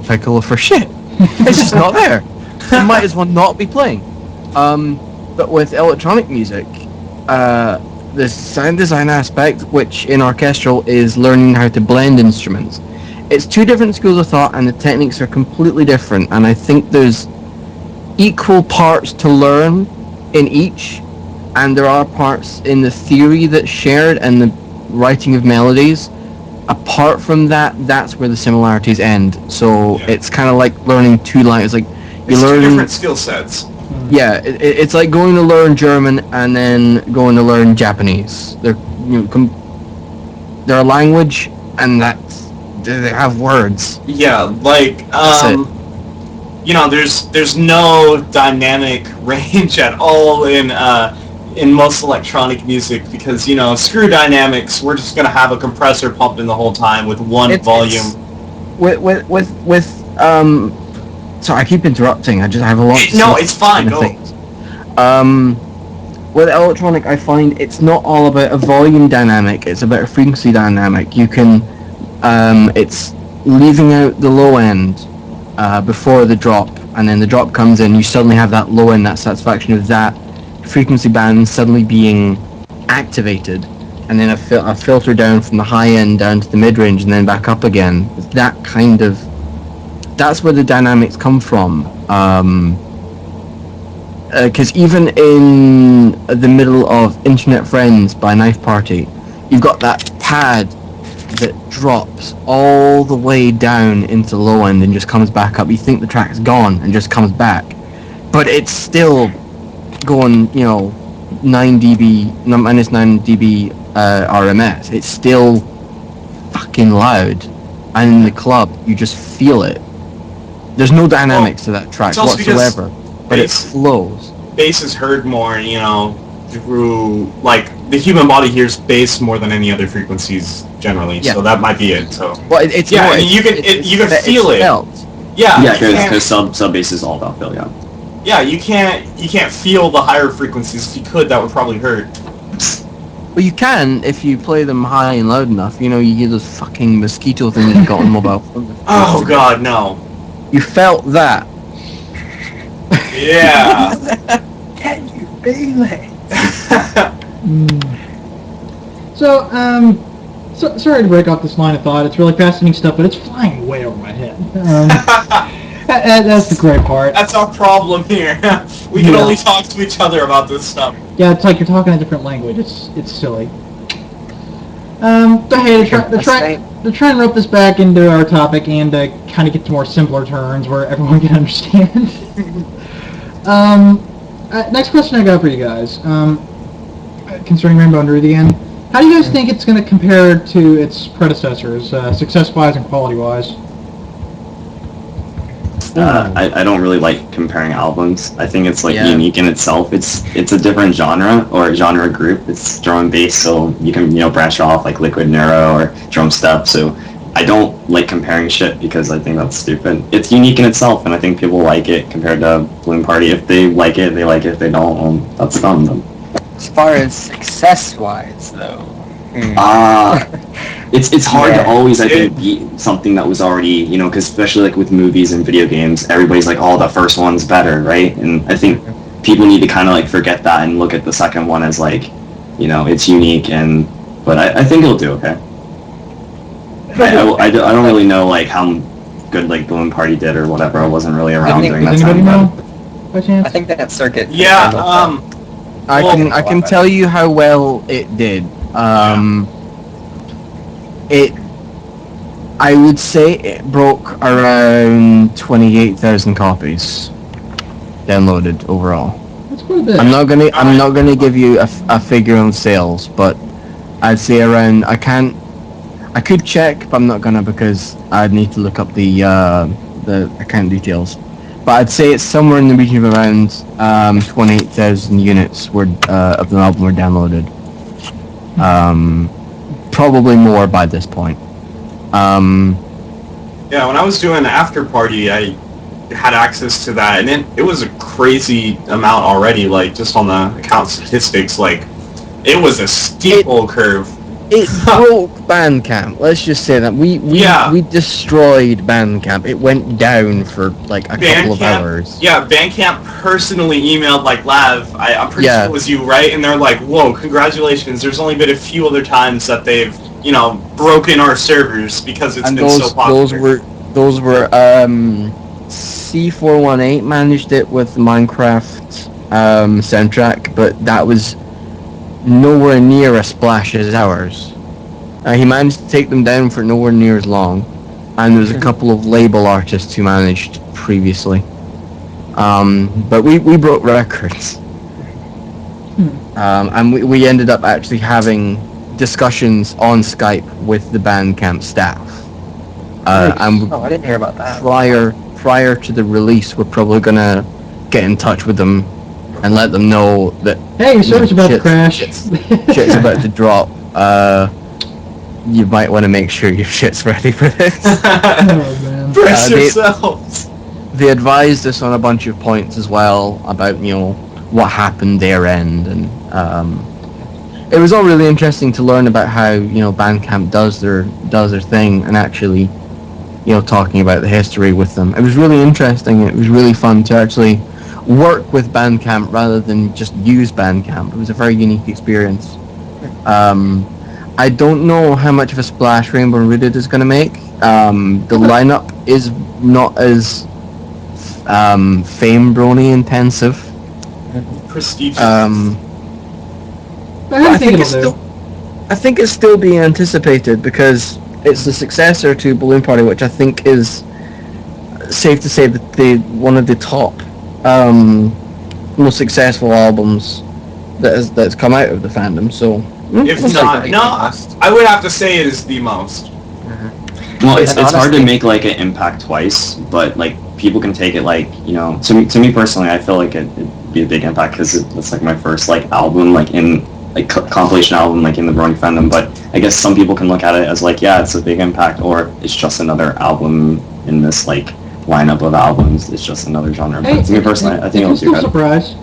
piccolo for shit. It's just not there. You might as well not be playing. But with electronic music, the sound design aspect, which in orchestral is learning how to blend instruments, it's two different schools of thought and the techniques are completely different, and I think there's equal parts to learn in each, and there are parts in the theory that's shared and the writing of melodies. Apart from that, that's where the similarities end. So it's kind of like learning two languages. Like it's two different skill sets. Yeah, it's like going to learn German and then going to learn Japanese. They're they're a language, and they have words. Yeah, like you know, there's no dynamic range at all in most electronic music because, you know, screw dynamics. We're just gonna have a compressor pumping the whole time with one volume. Sorry, I keep interrupting. I have a lot. No, it's fine. Go. With electronic, I find it's not all about a volume dynamic. It's about a frequency dynamic. You can, it's leaving out the low end before the drop, and then the drop comes in. You suddenly have that low end, that satisfaction of that frequency band suddenly being activated, and then a filter down from the high end down to the mid range, and then back up again. That kind of. That's where the dynamics come from. Because even in the middle of Internet Friends by Knife Party, you've got that pad that drops all the way down into low end and just comes back up. You think the track's gone and just comes back, but it's still going, 9 dB, minus 9 dB RMS. It's still fucking loud, and in the club you just feel it. There's no dynamics to that track whatsoever, but it flows. Bass is heard more, through, like, the human body hears bass more than any other frequencies generally, so that might be it. So well, it's yeah, more, I mean, you can feel it. Felt. Yeah, because sub bass is all about feel. Yeah. Yeah, you can't feel the higher frequencies. If you could, that would probably hurt. Well, you can if you play them high and loud enough. You get those fucking mosquito things you got on mobile phone. Oh God, no. You felt that. Yeah. Can you feel it? So, sorry to break off this line of thought. It's really fascinating stuff, but it's flying way over my head. That's the great part. That's our problem here. We can only talk to each other about this stuff. Yeah, it's like you're talking a different language. It's silly. But hey, to try and rope this back into our topic and to kind of get to more simpler terms where everyone can understand. Next question I got for you guys, concerning Rainbow and Rudy again. How do you guys think it's going to compare to its predecessors, success-wise and quality-wise? I don't really like comparing albums. I think it's unique in itself. It's a different genre or genre group. It's drum and bass, so you can branch off like Liquid Neuro or drum step. So I don't like comparing shit because I think that's stupid. It's unique in itself, and I think people like it compared to Balloon Party. If they like it, they like it. If they don't, well, that's them. Then. As far as success-wise, though. It's hard to always, I think, beat something that was already, because especially like with movies and video games, everybody's like, oh, the first one's better, right? And I think people need to kind of like forget that and look at the second one as like, it's unique, but I think it'll do okay. I don't really know like how good like Balloon Party did or whatever. I wasn't really around during that time. By chance? I think that circuit. Yeah, I can tell you how well it did. I would say it broke around 28,000 copies downloaded overall. That's quite a bit. I'm not gonna give you a figure on sales, but I'd say around. I could check, but I'm not gonna because I'd need to look up the account details. But I'd say it's somewhere in the region of around 28,000 units of the album were downloaded. Probably more by this point. Yeah, when I was doing After Party, I had access to that, and it was a crazy amount already, like, just on the account statistics, like, it was a steep old curve. It broke Bandcamp, let's just say that. We destroyed Bandcamp. It went down for, like, a couple of hours. Yeah, Bandcamp personally emailed, like, Lav, I'm pretty sure it was you, right? And they're like, whoa, congratulations, there's only been a few other times that they've, broken our servers because it's been so popular. Those were C418 managed it with the Minecraft soundtrack, but that was nowhere near as splashy as ours. He managed to take them down for nowhere near as long, and there was a couple of label artists who managed previously. But we broke records. And we ended up actually having discussions on Skype with the Bandcamp staff. And I didn't hear about that. Prior to the release, we're probably gonna get in touch with them and let them know that hey, your server's about to crash. Shit's about to drop. You might want to make sure your shit's ready for this. Oh, man. Press yourselves. They advised us on a bunch of points as well about what happened their end, and it was all really interesting to learn about how Bandcamp does their thing, and actually talking about the history with them. It was really interesting. It was really fun to actually work with Bandcamp rather than just use Bandcamp. It was a very unique experience. I don't know how much of a splash Rainbow and Rooted is going to make. The lineup is not as Fame-brony intensive. Prestigious. I think it'll do. I think it's still being anticipated because it's the successor to Balloon Party, which I think is safe to say that one of the top most successful albums that's come out of the fandom. So If not, no, I would have to say it is the most. Well, it's hard to honestly- make like an impact twice, but like people can take it like, you know, to me personally, I feel like it'd be a big impact because it's like my first like album, like in like compilation album, like in the growing fandom. But I guess some people can look at it as like, yeah, it's a big impact, or it's just another album in this like lineup of albums. It's just another genre. But to me personally, I think it'll do good. Surprise.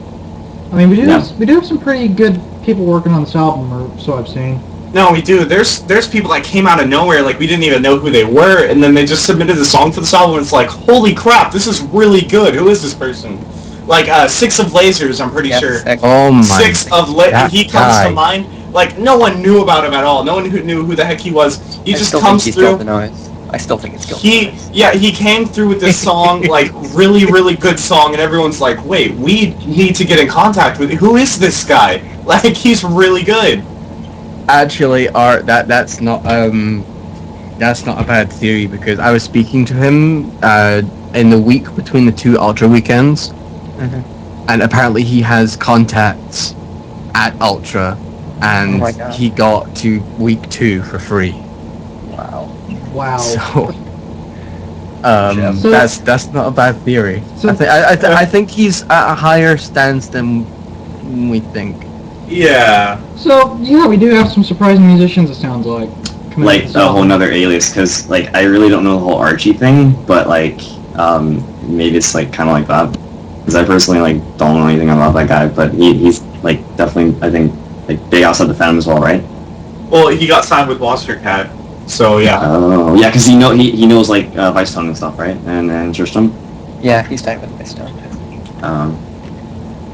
I mean, we do Yeah. have some pretty good people working on this album, or so I've seen. No, we do. There's people that came out of nowhere, like we didn't even know who they were, and then they just submitted the song for this album, and it's like, holy crap, this is really good. Who is this person? Like, Six of Lasers, I'm pretty sure. Oh my! Six of he comes to mind. Like, no one knew about him at all. No one knew who the heck he was. He just comes through. I still think it's guilty. He came through with this song, like, really, really good song, and everyone's like, wait, we need to get in contact with you. Who is this guy? Like, he's really good. Actually, Art, that's not a bad theory because I was speaking to him in the week between the two Ultra weekends, and apparently he has contacts at Ultra, and Oh my God. he got to week 2 for free. Wow. So, So- that's not a bad theory. So- I think he's at a higher stance than we think. Yeah. So, yeah, we do have some surprising musicians, it sounds like. coming Like out this a whole album. nother alias, because like I really don't know the whole Archie thing, but like maybe it's like kind of like that, because I personally like don't know anything about that guy, but he's like definitely, I think, like big outside the fandom as well, right? Well, he got signed with Monster Cat, so yeah. Oh yeah, because he knows like Vice Tone and stuff, right? And Tristram. Yeah, he's tied with my stone.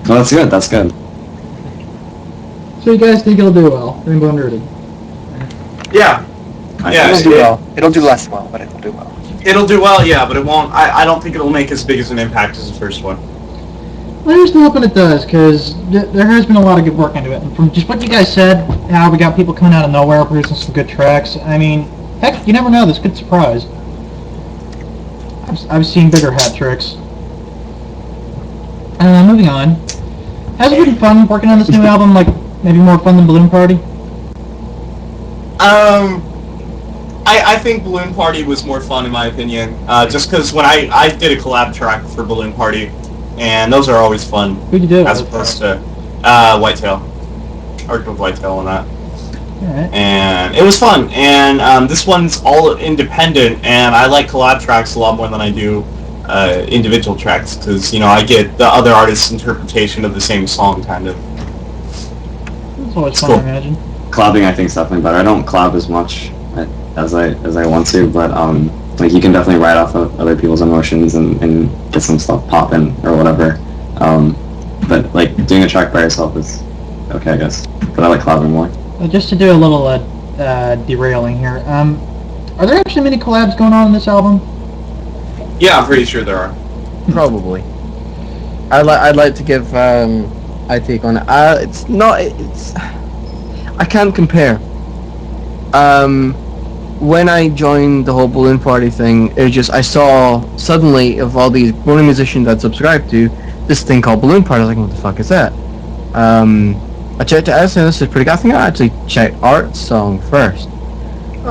So that's good. That's good. So you guys think it'll do well, Rainbow Unrooted? Yeah. Yeah, It'll do well. It'll do less well, but it'll do well. It'll do well, yeah, but it won't. I don't think it'll make as big as an impact as the first one. Well, here's hoping it does, because there has been a lot of good work into it. And from just what you guys said, how we got people coming out of nowhere producing some good tracks, I mean, heck, you never know, this could surprise. I've seen bigger hat tricks. Moving on. Has it been fun working on this new album, like, maybe more fun than Balloon Party? I think Balloon Party was more fun in my opinion, just because when I did a collab track for Balloon Party, and those are always fun, Who'd you do it as with? opposed to Whitetail. I worked with Whitetail on that. Alright. And it was fun, and this one's all independent, and I like collab tracks a lot more than I do individual tracks, because, you know, I get the other artist's interpretation of the same song, kind of. It's always It's fun, cool. I imagine. Collabing, I think, is definitely better. I don't collab as much as I want to, but like you can definitely ride off of other people's emotions and get some stuff popping or whatever. But like doing a track by yourself is okay, I guess. But I like collabing more. Just to do a little derailing here, are there actually many collabs going on in this album? Yeah, I'm pretty sure there are. Probably. I'd like to give I take on it. It's I can't compare. When I joined the whole Balloon Party thing, it was just I saw suddenly of all these growing musicians I'd subscribed to this thing called Balloon Party. I was like, what the fuck is that? I checked it out, and this is pretty good. I think I actually checked Art's song first,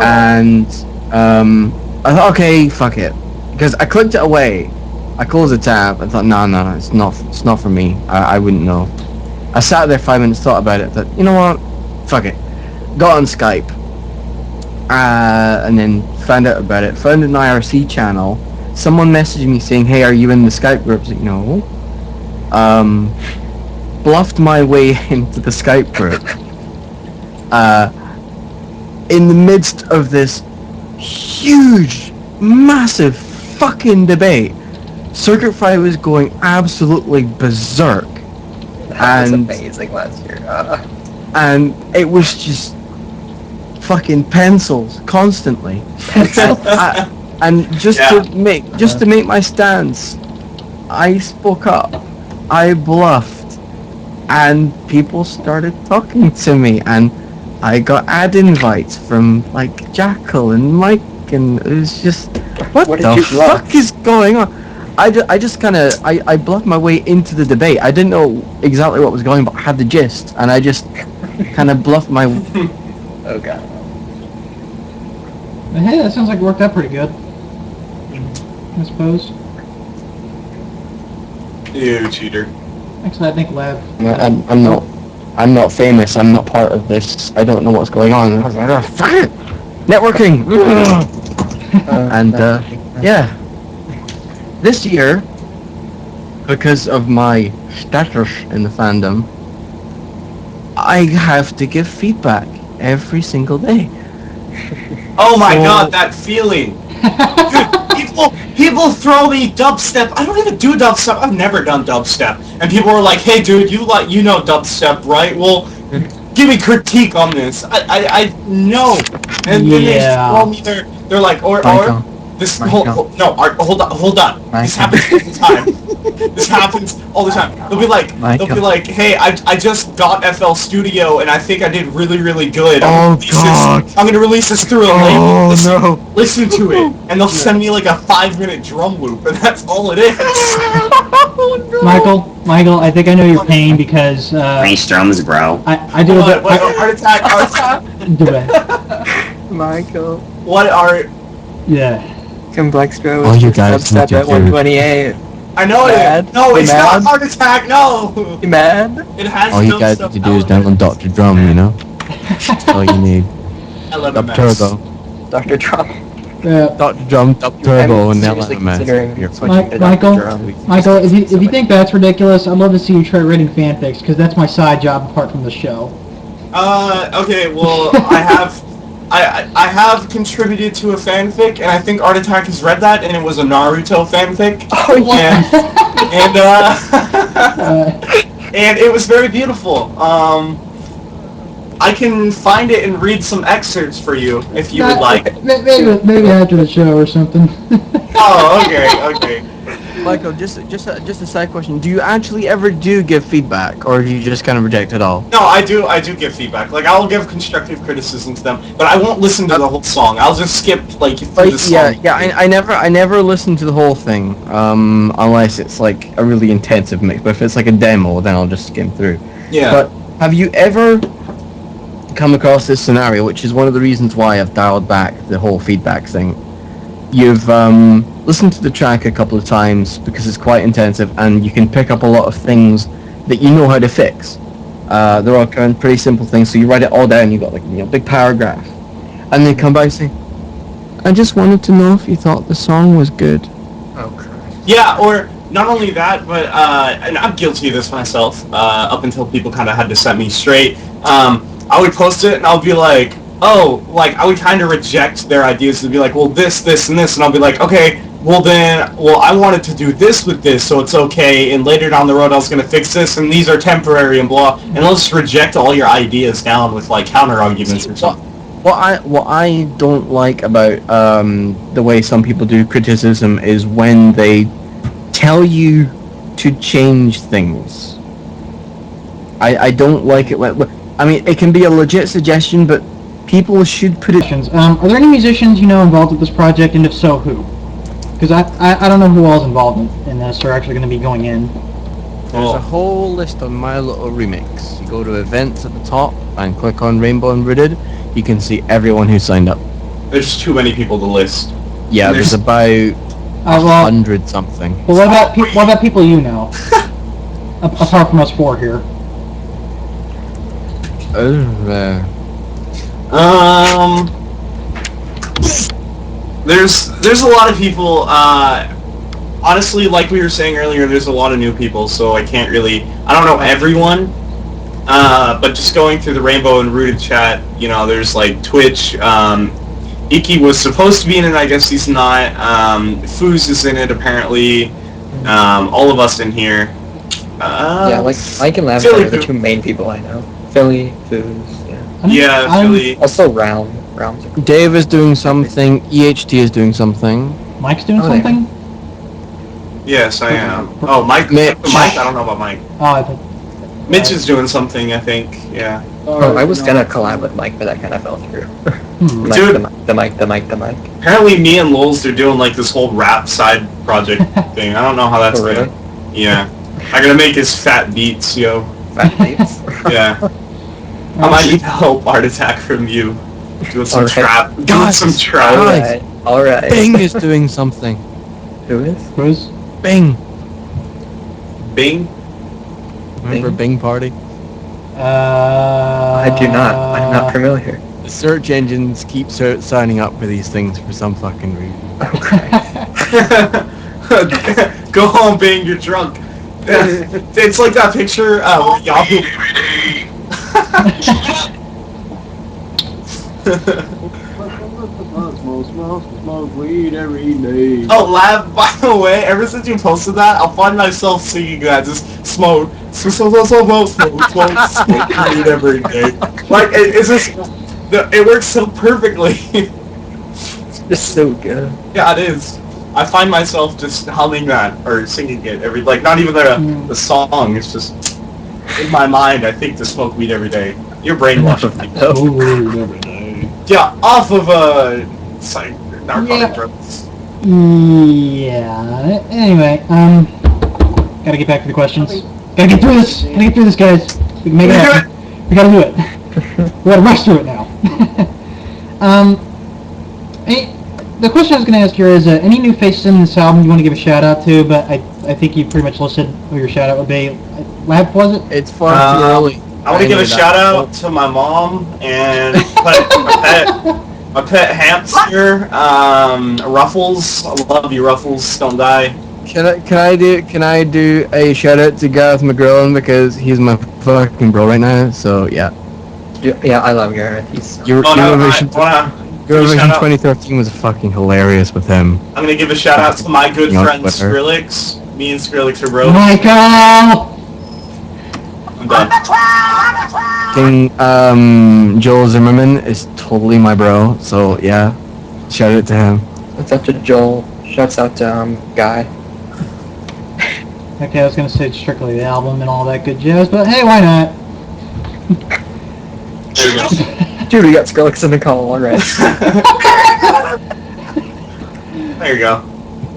and I thought, okay, fuck it, because I clicked it away. I closed the tab. I thought, no, it's not for me. I wouldn't know. I sat there 5 minutes, thought about it. Thought, you know what? Fuck it. Got on Skype, and then found out about it. Found an IRC channel. Someone messaged me saying, "Hey, are you in the Skype group?" I was like, no. Bluffed my way into the Skype group. In the midst of this huge, massive fucking debate, Circuit Fight was going absolutely berserk. That was And- amazing last year. And it was just fucking pencils constantly. And just Yeah. to make my stance, I spoke up, I bluffed, and people started talking to me, and I got ad invites from like Jackal and Mike, and it was just what What did the you bluff? fuck is going on? I just kind of I bluffed my way into the debate. I didn't know exactly what was going, but I had the gist, and I just kind of bluffed my. Oh god. But hey, that sounds like it worked out pretty good. I suppose. You cheater. Actually, I think Lav. I'm not famous. I'm not part of this. I don't know what's going on. I was like, oh, fuck it. Networking. And yeah, this year, because of my status in the fandom, I have to give feedback every single day. Oh my So- god, that feeling. People throw me dubstep. I don't even do dubstep. I've never done dubstep. And people were like, "Hey, dude, you know dubstep, right? Well, give me critique on this." I know. And then they Yeah. throw me they're like, or this hold on. This happens all the time. This happens all the time. They'll be like, "Hey, I just got FL Studio and I think I did really, really good. I'm gonna release this through a label. Listen to it." And they'll send me like a 5-minute drum loop, and that's all it is. Michael, I think I know your pain because Nice drums, bro. I do a bit. What ArtAttack? Do it. Michael. What are? Yeah. Complextro Oh, is you just guys dubstep need to at 128. I know it. Mad? No, it's Mad? not ArtAttack. No. You mad? It has All you no guys stuff need to do is element. download Dr. Drum, you know? That's all you need. LMMS. Dub Turbo. Dr. Trump. Dr. Drum, Dub Turbo, and seriously considering LMS. switching to Michael? Dr. Drum. Michael, if you think that's ridiculous, I'd love to see you try writing fanfics because that's my side job apart from the show. Okay. Well, I have contributed to a fanfic, and I think ArtAttack has read that, and it was a Naruto fanfic. Oh yeah. And it was very beautiful. I can find it and read some excerpts for you if you would like. Maybe after the show or something. Oh, okay. Michael, just a side question. Do you actually ever give feedback, or do you just kind of reject it all? No, I do give feedback. Like, I'll give constructive criticism to them, but I won't listen to the whole song. I'll just skip, like, through the song. I never listen to the whole thing, unless it's like a really intensive mix. But if it's like a demo, then I'll just skim through. Yeah. But have you ever come across this scenario, which is one of the reasons why I've dialed back the whole feedback thing? You've listened to the track a couple of times because it's quite intensive, and you can pick up a lot of things that you know how to fix. They're all kind of pretty simple things, so you write it all down. You got like big paragraph, and then come by and say, "I just wanted to know if you thought the song was good." Oh Christ. Yeah, or not only that, but and I'm guilty of this myself. Up until people kind of had to set me straight, I would post it and I'll be like, "Oh," like I would kind of reject their ideas and be like, "Well, this, and this," and I'll be like, "Okay, well I wanted to do this with this, so it's okay. And later down the road, I was gonna fix this, and these are temporary and blah." And they'll just reject all your ideas down with like counter arguments or something. What I don't like about the way some people do criticism is when they tell you to change things. I don't like it when, I mean, it can be a legit suggestion, but people should put it. Are there any musicians you know involved with this project, and if so, who? Because I don't know who all's involved in this or actually going to be going in. There's a whole list on My Little Remix. You go to events at the top and click on Rainbow and Rooted. You can see everyone who signed up. There's too many people to list. Yeah, there's about Well, 100 something. what about people you know? Apart from us four here. There's a lot of people. Honestly, like we were saying earlier, there's a lot of new people, so I don't know everyone. But just going through the Rainbow and Rooted chat, there's like Twitch. Iki was supposed to be in it, I guess he's not. Foos is in it apparently. All of us in here. Yeah, like Mike and Lavender Philly are the Foo- two main people I know. Philly, Foos, yeah. Yeah, Philly. Also Realms. Dave is doing something. EHT is doing something. Mike's doing Oh, there. something? Yes, I am. Oh, Mike. Mitch. I don't know about Mike. Oh, I think. Mitch is doing something, I think. Yeah. Oh, I was gonna collab with Mike, but that kind of fell through. Mike, Dude. the mic. Apparently me and Lols are doing like this whole rap side project thing. I don't know how that's Oh, really? going. Yeah. I'm gonna make his fat beats, yo. Fat beats. Yeah. I might need help, ArtAttack, from you. Doing some Alright. trap. Doing Guys, some trap. Alright. Bing is doing something. Who is? Who's? Bing. Bing? Remember Bing Party? I do not. I'm not familiar. The search engines keep signing up for these things for some fucking reason. Go home, Bing, you're drunk. It's like that picture Yahoo. Smoke weed every day. Oh, Lav, by the way, ever since you posted that, I'll find myself singing that. Just smoke weed every day. Like, it's just, it works so perfectly. It's so good. Yeah, it is. I find myself just humming that, or singing it every, like, not even the song, it's just, in my mind, I think to smoke weed every day. You're brainwashing me. Every day. Yeah, off of, narcotic drugs. Yeah. Anyway, gotta get back to the questions. Gotta get through this. Gotta get through this, guys. We can make it happen. We gotta do it. We gotta rush through it now. The question I was gonna ask here is, any new faces in this album you want to give a shout out to? But I think you pretty much listed who your shout out would be. Lab, was it? It's far too early. I want to give a shout out to my mom and my pet hamster, Ruffles. I love you, Ruffles. Don't die. Can I do a shout out to Gareth McGrillen because he's my fucking bro right now? So yeah. Yeah, I love Gareth. He's Eurovision Shout 2013 was fucking hilarious with him. I'm gonna give a shout out to my good On friend Twitter. Skrillex. Me and Skrillex are bros. Michael. I'm done. King Joel Zimmerman is totally my bro, so yeah, shout out to him. Shouts out to Joel. Shouts out to Guy. Okay, I was gonna say strictly the album and all that good jazz, but hey, why not? There you go. Dude, we got Skrillex in the call already. There you go.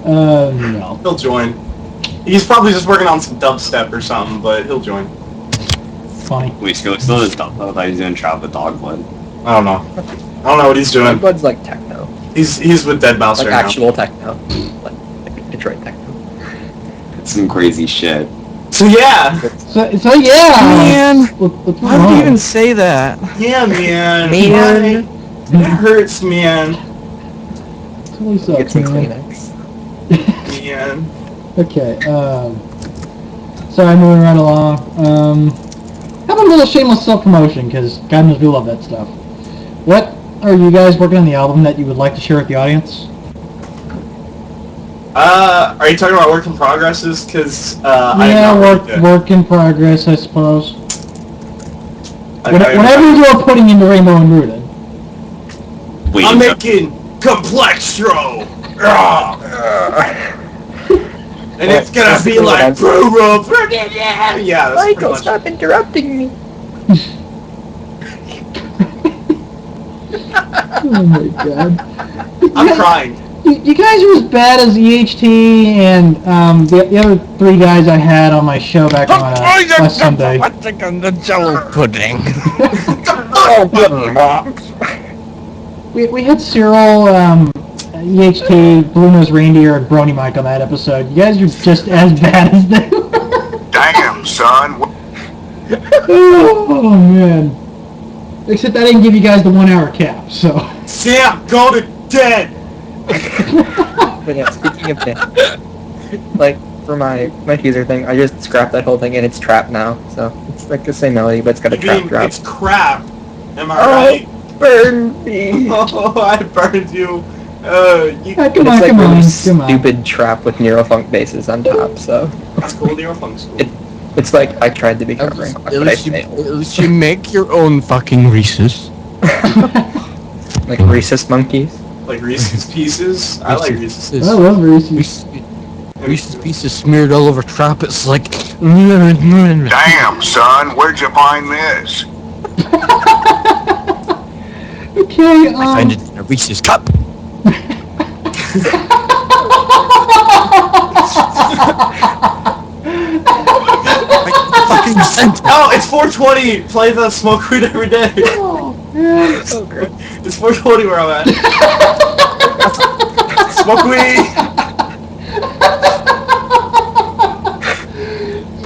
No. He'll join. He's probably just working on some dubstep or something, but he'll join. Funny. Wait, still does stuff though. I thought he was doing trap with Dogwood. I don't know. I don't know what he's doing. Blood's like techno. He's with Dead Mouse Like right actual techno. Like Detroit techno. It's some crazy shit. now. So yeah. So yeah. Man, What's why would you even say that? Yeah, man. Man. It hurts, man. Totally Get sucks, some man. Man. Okay, sorry, moving right along. How about a little shameless self-promotion, because God knows we love that stuff. What are you guys working on the album that you would like to share with the audience? Are you talking about work in progresses? Because work in progress, I suppose. I Whatever you are putting into Rainbow and Rooted. Wait, I'm making Complextro! And it's gonna be like yeah, that's Michael, pretty much stop interrupting me. Oh my God. I'm crying. You guys are as bad as EHT and the other three guys I had on my show back on last Sunday. The Jello pudding. We had Cyril, EHT, Blue Nose Reindeer, and Brony Mike on that episode. You guys are just as bad as them. Damn, son. Oh man. Except I didn't give you guys the 1 hour cap, so. Sam, go to dead! But yeah, speaking of that, like for my teaser thing, I just scrapped that whole thing and it's trap now. So it's like the same melody, but it's got a You trap mean drop. it's crap. Am I Oh, right? burn me! Oh, I burned you. Come on, It's like come really on. stupid trap with neurofunk basses on top. So That's cool, Neurofunk's cool. it's like I tried to be covering, At but I least, you, failed. at least you make your own fucking Reese's. Like racist monkeys. Like Reese's Pieces. I like Reese's. I love Reese's. Reese's Pieces smeared all over trap. It's like. Damn, son. Where'd you find this? Okay, I find it in a Reese's cup. Fucking center. Oh, it's 420. Play the smoke weed every day. Oh, man. So great. It's 420 where I'm at. Smoke weed.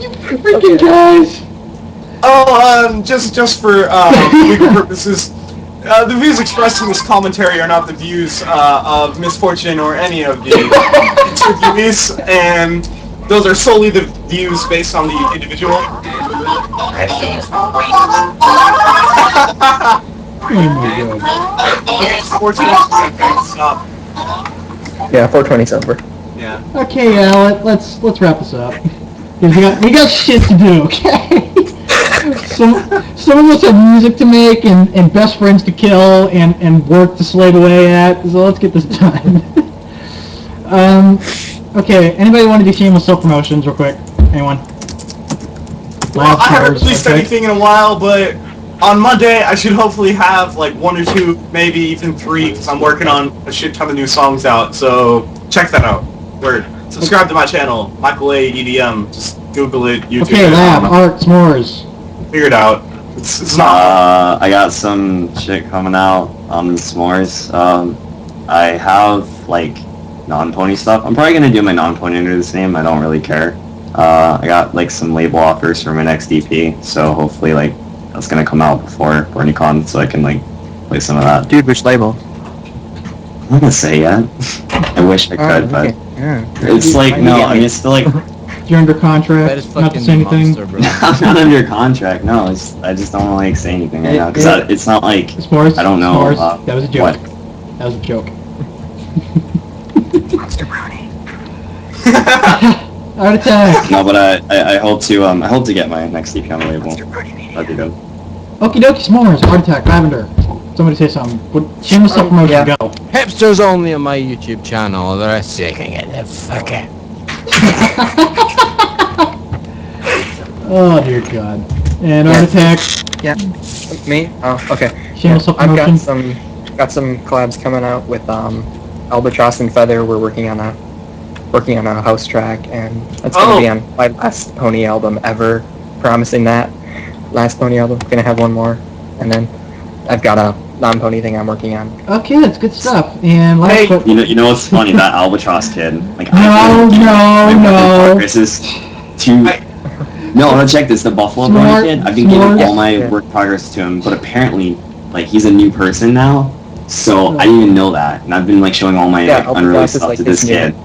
You freaking guys. Oh, just for legal purposes, the views expressed in this commentary are not the views of Misfortune or any of the interviewees, and those are solely the views based on the individual. Oh my god. 420. Stop. Yeah, 420's over. Yeah. Okay, let's wrap this up. 'Cause we got shit to do, okay? Some of us have music to make and best friends to kill and work to slave away at, so let's get this done. Okay, anybody want to do shameless self-promotions real quick? Anyone? Well, I haven't Flowers, released okay. anything in a while, but on Monday I should hopefully have like 1 or 2, maybe even 3, because I'm working on a shit ton of new songs out. So check that out. Word. Subscribe to my channel, Micheal A EDM. Just Google it, YouTube Okay, it. Lab, Art, S'mores. Figure it out. It's not. I got some shit coming out on s'mores. I have like non-pony stuff. I'm probably gonna do my non-pony under this name. I don't really care. I got like some label offers for my next EP, so hopefully like that's gonna come out before BronyCon, so I can like play some of that. Dude, which label? I'm not gonna say yet. I wish I could, but Yeah. it's like no. I mean, it's still like You're under contract, That is not to fucking say anything. monster, bro. I'm not under contract. No, it's I just don't want to like say anything right now because it's not like S'mores, I don't know. S'mores, that was a joke. What? That was a joke. Monster Brownie. ArtAttack. No, but I hope to get my next EP on the label. Monster Brownie Mania. That'd be good. Okie dokie, S'mores, ArtAttack, Lavender. Somebody say something. What shameless self-promotion, yeah. go. Hipsters only on my YouTube channel. The rest you can get the fuck out. Oh dear God. And ArtAttack, Yeah. Me? Oh, okay. shameless I've self-promotion. got some collabs coming out with Albatross and Feather. We're working on a house track, and that's gonna be on my last Pony album ever. Promising that last Pony album. Gonna have one more, and then I've got a non-Pony thing I'm working on. Okay, that's good stuff. And last Hey, but You know what's funny? That Albatross kid. Like No, my work in no. progress is to. No, no, check this. The Buffalo Smart, Brony kid. I've been smart. giving all my Yeah. work progress to him, but apparently, like he's a new person now. So I didn't even know that, and I've been like showing all my Yeah, like, Albatross unreleased is, stuff like, to this this new- kid.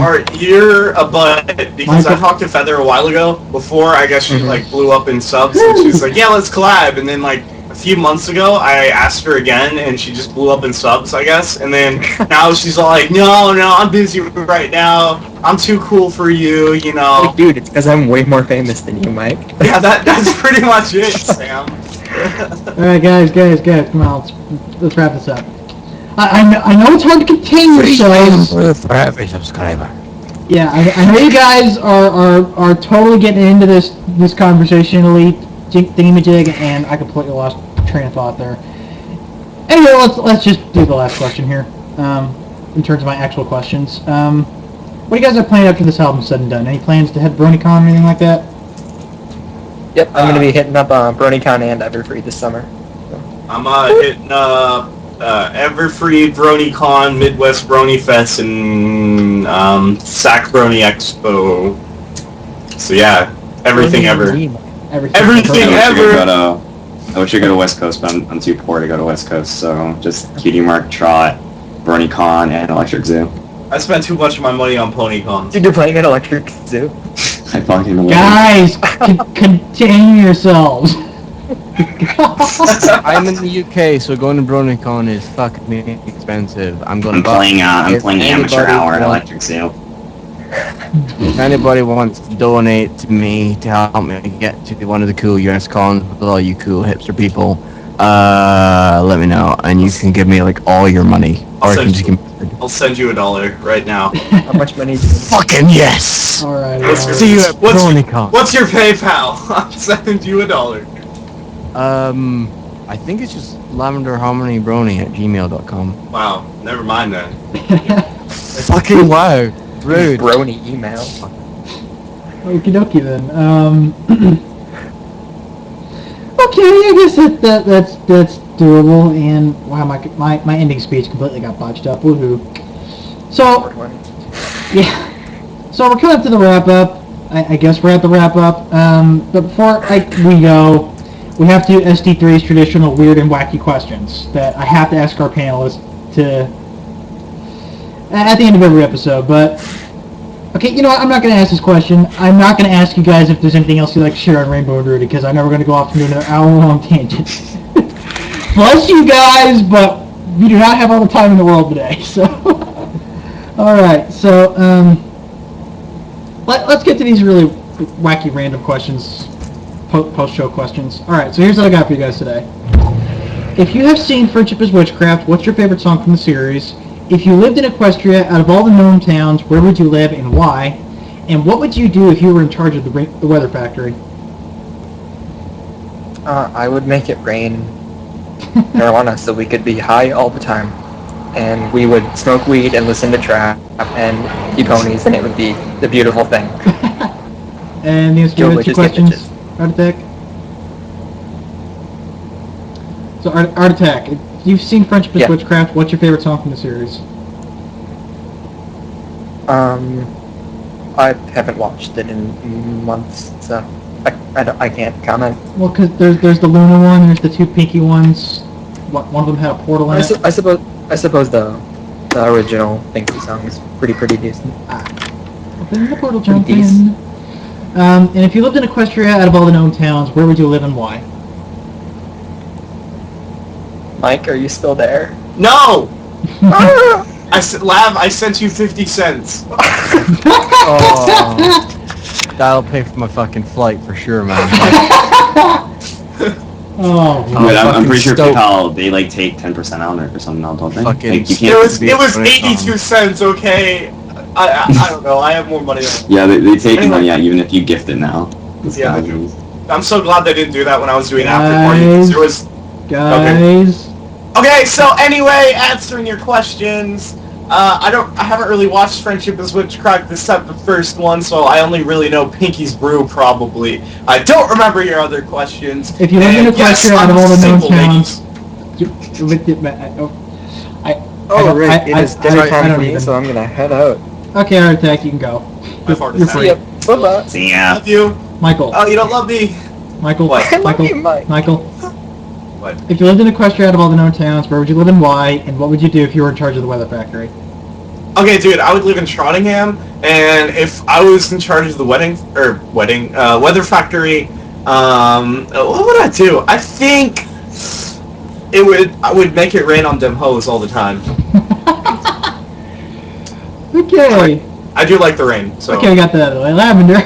Art, you're a butt because I Michael? talked to Feather a while ago. Before I guess she like blew up in subs, and she was like, "Yeah, let's collab." And then like a few months ago, I asked her again, and she just blew up in subs, I guess. And then now she's all like, "No, I'm busy right now. I'm too cool for you, you know." Like, dude, it's because I'm way more famous than you, Mike. Yeah, that's pretty much it, Sam. Alright, guys, come on, let's wrap this up. I know it's hard to contain yourselves. For every subscriber. Yeah, I know you guys are totally getting into this conversationally thingamajig, and I completely lost train of thought there. Anyway, let's just do the last question here. In terms of my actual questions, what do you guys have planned after this album's said and done? Any plans to head to BronyCon or anything like that? Yep, I'm gonna be hitting up BronyCon and Everfree this summer. I'm hitting Everfree, BronyCon, Midwest Brony Fest, and Sac Brony Expo. So yeah, everything ever. Everything ever. I wish I could go to West Coast, but I'm too poor to go to West Coast. So just Cutie Mark, Trot, BronyCon, and Electric Zoo. I spent too much of my money on PonyCon. Dude, you're playing at Electric Zoo? I fucking love it. Guys, contain yourselves. I'm in the UK, so going to BronyCon is fucking expensive. I'm going I'm to playing if amateur anybody hour at wants- Electric Zoo. If anybody wants to donate to me to help me get to one of the cool US cons with all you cool hipster people, let me know, and you can give me like all your money, or you can just give me. I'll send you $1 right now. How much money do you Fucking yes! Alright, What's alright. See you at What's- BronyCon. What's your PayPal? I'll send you $1. I think it's just lavenderharmonybrony@gmail.com. Wow, never mind then. Fucking wow. Rude. Brony email. Okie dokie then. Okay, I guess that's doable. And wow, my ending speech completely got botched up. Woohoo! So yeah, so we're coming up to the wrap up. I guess we're at the wrap up. But before we go, we have to do SD3's traditional weird and wacky questions that I have to ask our panelists to at the end of every episode. But okay, you know what? I'm not going to ask this question. I'm not going to ask you guys if there's anything else you'd like to share on Rainbow and Rudy, because I know we're going to go off into another hour-long tangent. Bless you guys, but we do not have all the time in the world today. So, all right. So, let's get to these really wacky, random questions, post-show questions. All right. So here's what I got for you guys today. If you have seen Friendship is Witchcraft, what's your favorite song from the series? If you lived in Equestria, out of all the known towns, where would you live and why? And what would you do if you were in charge of the weather factory? I would make it rain marijuana so we could be high all the time. And we would smoke weed and listen to trap and keep ponies, and it would be the beautiful thing. And these Kill are two witches, questions. get bitches. ArtAttack. So ArtAttack, if you've seen Friendship is Yeah. Witchcraft, what's your favorite song from the series? I haven't watched it in months, so I can't comment. Well, because there's the Luna one, there's the two Pinky ones. One of them had a portal in it. I suppose the original Pinky song is pretty decent. Open the portal, jump Pretty in. decent. And if you lived in Equestria, out of all the known towns, where would you live and why? Mike, are you still there? No! I sent you 50 cents. Oh, that'll pay for my fucking flight for sure, man. Oh, But I'm fucking pretty sure stoked. PayPal, they like take 10% out or something now, don't they? Fucking Like, you It can't. was 82 cents, okay? I don't know, I have more money than Yeah, they take Anyway. money out even if you gift it now. It's Yeah. kind of- I'm so glad they didn't do that when I was doing after party. 'Cause there was guys. Okay, so anyway, answering your questions, I haven't really watched Friendship is Witchcraft except the first one, so I only really know Pinky's Brew probably. I don't remember your other questions. If you live in And yes, Equestria, out of I'm all the known single, towns, It is dinner I time don't for me, even. so I'm gonna head out. Okay, ArtAttack, you can go. My heart You're is free. See ya. Bye-bye. See ya. Love you. Michael. Oh, you don't love me. Michael. What? I love Michael. you, Mike. Michael. What? If you lived in Equestria, out of all the known towns, where would you live and why? And what would you do if you were in charge of the weather factory? Okay, dude, I would live in Trottingham, and if I was in charge of the weather factory, what would I do? I think I would make it rain on them hoes all the time. Okay. I do like the rain, so. Okay, I got that out of the way. Lavender.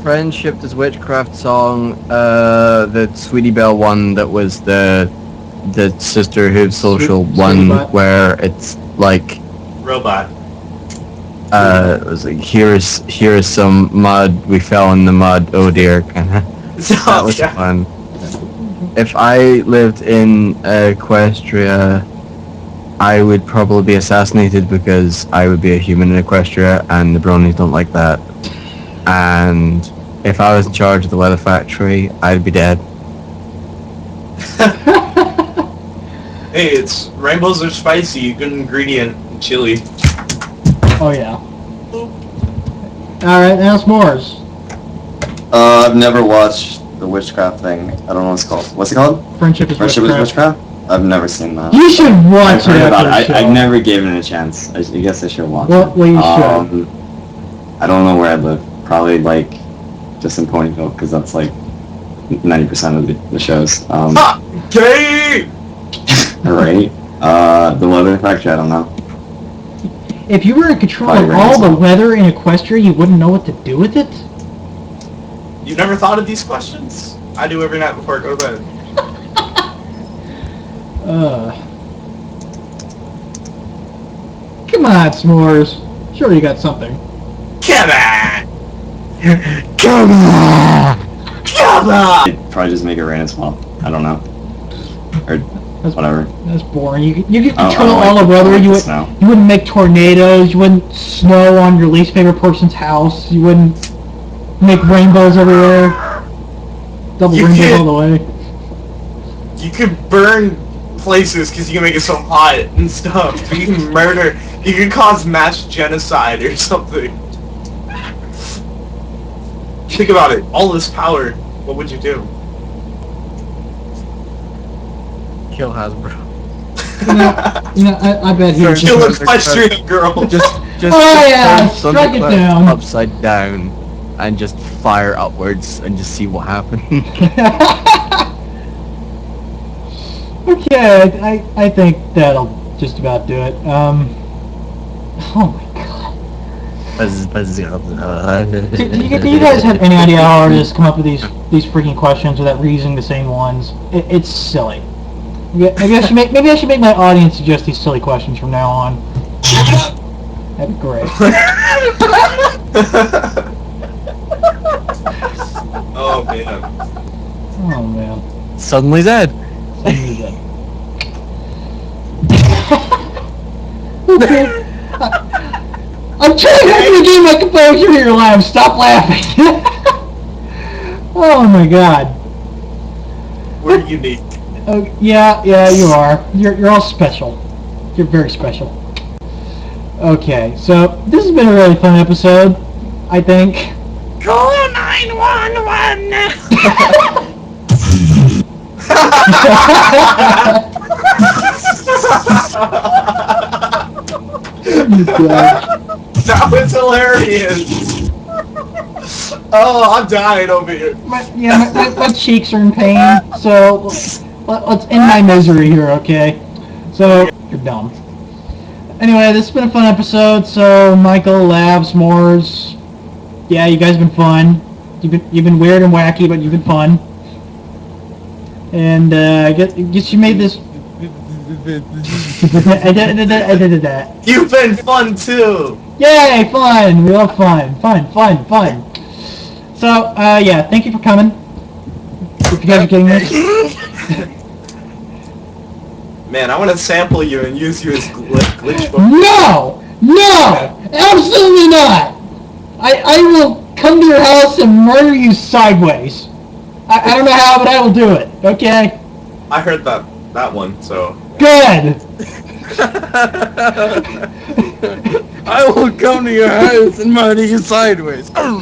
Friendship is Witchcraft song, the Sweetie Belle one that was the Sisterhood social Sweetie one Bot. where it's like Robot. it was like here is some mud, we fell in the mud, oh dear, kinda. That was Yeah. fun. If I lived in Equestria, I would probably be assassinated because I would be a human in Equestria and the bronies don't like that. And if I was in charge of the weather factory, I'd be dead. Hey, it's rainbows are spicy, good ingredient, chili. Oh, yeah. Alright, now s'mores. I've never watched the witchcraft thing. I don't know what it's called. What's it called? Friendship is Friendship is Witchcraft. Witchcraft? I've never seen that. You should watch I've heard it about after it. the show. I've never given it a chance. I guess I should watch Well, it. you should. I don't know where I live. Probably like just in Ponyville because that's like 90% of the shows. Ha! Gay! Right? The weather factory, I don't know. If you were in control Probably of all rains. the weather in Equestria, you wouldn't know what to do with it? You never thought of these questions? I do every night before I go to bed. Come on, S'mores. Sure you got something. Come on! Come on! I'd probably just make it rain and swamp. I don't know. Or whatever. That's boring. You could I control don't like all the the- I weather. like You the would. snow. You wouldn't make tornadoes. You wouldn't snow on your least favorite person's house. You wouldn't make rainbows everywhere. Double You rainbows can't- all the way. You could burn places because you can make it so hot and stuff. You can murder. You can cause mass genocide or something. Think about it. All this power. What would you do? Kill Hasbro. I bet he would Kill just... an equestrian girl. Just Oh, yeah, turn strike it Thunderclap down. upside down and just fire upwards and just see what happens. Okay, I think that'll just about do it. Oh my god. Do you guys have any idea how artists come up with these freaking questions without reusing the same ones? It's silly. Maybe I should make my audience suggest these silly questions from now on. That'd be great. Oh man. Oh man. Suddenly dead. Okay. I'm trying to regain my composure here, Live. Stop laughing. Oh my god. We're unique. Oh, yeah, you are. You're all special. You're very special. Okay, so this has been a really fun episode, I think. Call 911 now. That was hilarious. Oh, I'm dying over here. My cheeks are in pain, so let's end my misery here, okay? So, you're dumb. Anyway, this has been a fun episode, so Micheal, Lav, S'mores, yeah, you guys have been fun. You've been weird and wacky, but you've been fun. And, I guess you made this... I did that. You've been fun too. Yay, fun! We love fun. Fun. So, yeah, thank you for coming. If you guys are getting this. Man, I want to sample you and use you as glitch. No! Absolutely not! I will come to your house and murder you sideways. I don't know how, but I will do it, okay? I heard that one, so... Good! I will come to your house and murder you sideways. Oh,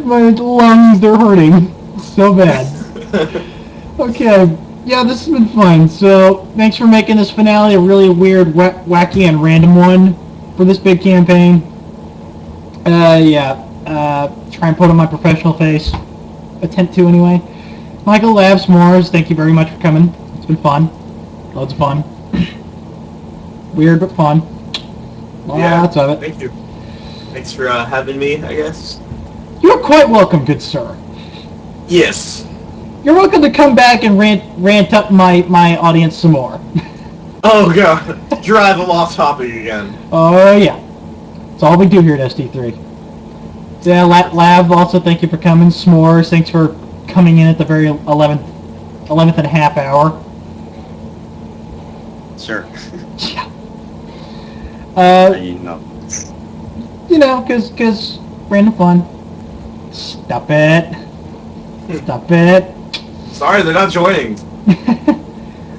my lungs, they're hurting so bad. Okay, yeah, this has been fun. So, thanks for making this finale a really weird, wacky, and random one for this big campaign. Try and put on my professional face. Attempt to, anyway. Micheal, Lav, S'mores, thank you very much for coming. It's been fun. Loads of fun. Weird, but fun. Lots of it. Thank you. Thanks for having me, I guess. You're quite welcome, good sir. Yes. You're welcome to come back and rant up my audience some more. Oh god. Drive them off topic again. Oh yeah. That's all we do here at SD3. Yeah, Lav, also thank you for coming. S'mores, thanks for coming in at the very 11th and a half hour. Sure. Yeah. You know. Cause random fun. Stop it. Stop it. Sorry, they're not joining.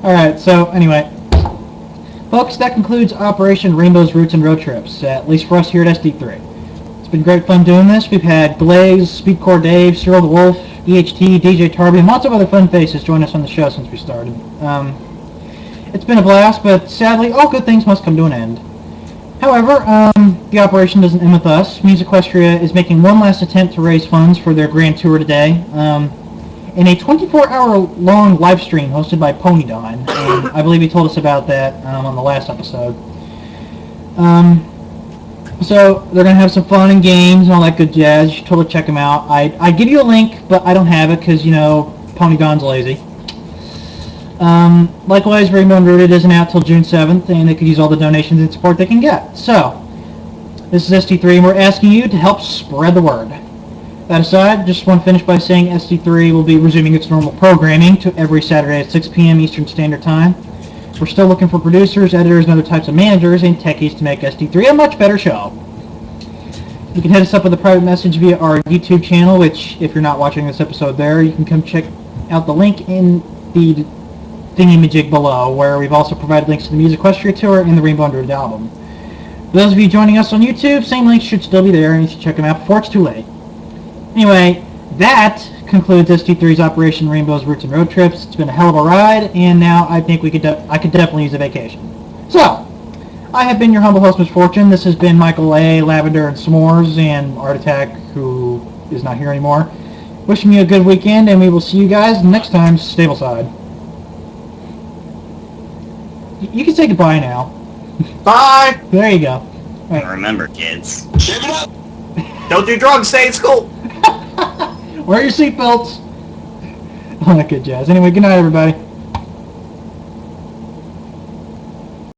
Alright, so anyway. Folks, that concludes Operation Rainbows, Roots, and Roadtrips, at least for us here at SD3. It's been great fun doing this. We've had Glaze, Speedcore Dave, Cyril the Wolf, EHT, DJ Tarby, and lots of other fun faces join us on the show since we started. It's been a blast, but sadly, all good things must come to an end. However, the operation doesn't end with us. Musiquestria is making one last attempt to raise funds for their grand tour today, in a 24-hour-long live stream hosted by Ponydon, and I believe he told us about that on the last episode. So they're going to have some fun and games and all that good jazz. You should totally check them out. I'd give you a link, but I don't have it because, Ponydon's lazy. Likewise, Rainbow Unrooted isn't out till June 7th, and they could use all the donations and support they can get. So, This is SD3, and we're asking you to help spread the word. That aside, just want to finish by saying SD3 will be resuming its normal programming to every Saturday at 6 p.m. Eastern Standard Time. We're still looking for producers, editors, and other types of managers and techies to make SD3 a much better show. You can hit us up with a private message via our YouTube channel, which, if you're not watching this episode there, you can come check out the link in the thingy-majig below, where we've also provided links to the Musiquestria tour and the Rainbow Under album. For those of you joining us on YouTube, same links should still be there, and you should check them out before it's too late. Anyway, that concludes SD3's Operation Rainbow's Roots and Road Trips. It's been a hell of a ride, and now I think I could definitely use a vacation. So, I have been your humble host, Miss Fortune. This has been Micheal A, Lavender, and S'mores, and ArtAttack, who is not here anymore. Wishing you a good weekend, and we will see you guys next time, Stableside. You can say goodbye now. Bye! There you go. Right. Remember, kids. Give it up! Don't do drugs, stay in school! Wear your seatbelts. All that good jazz. Anyway, good night, everybody.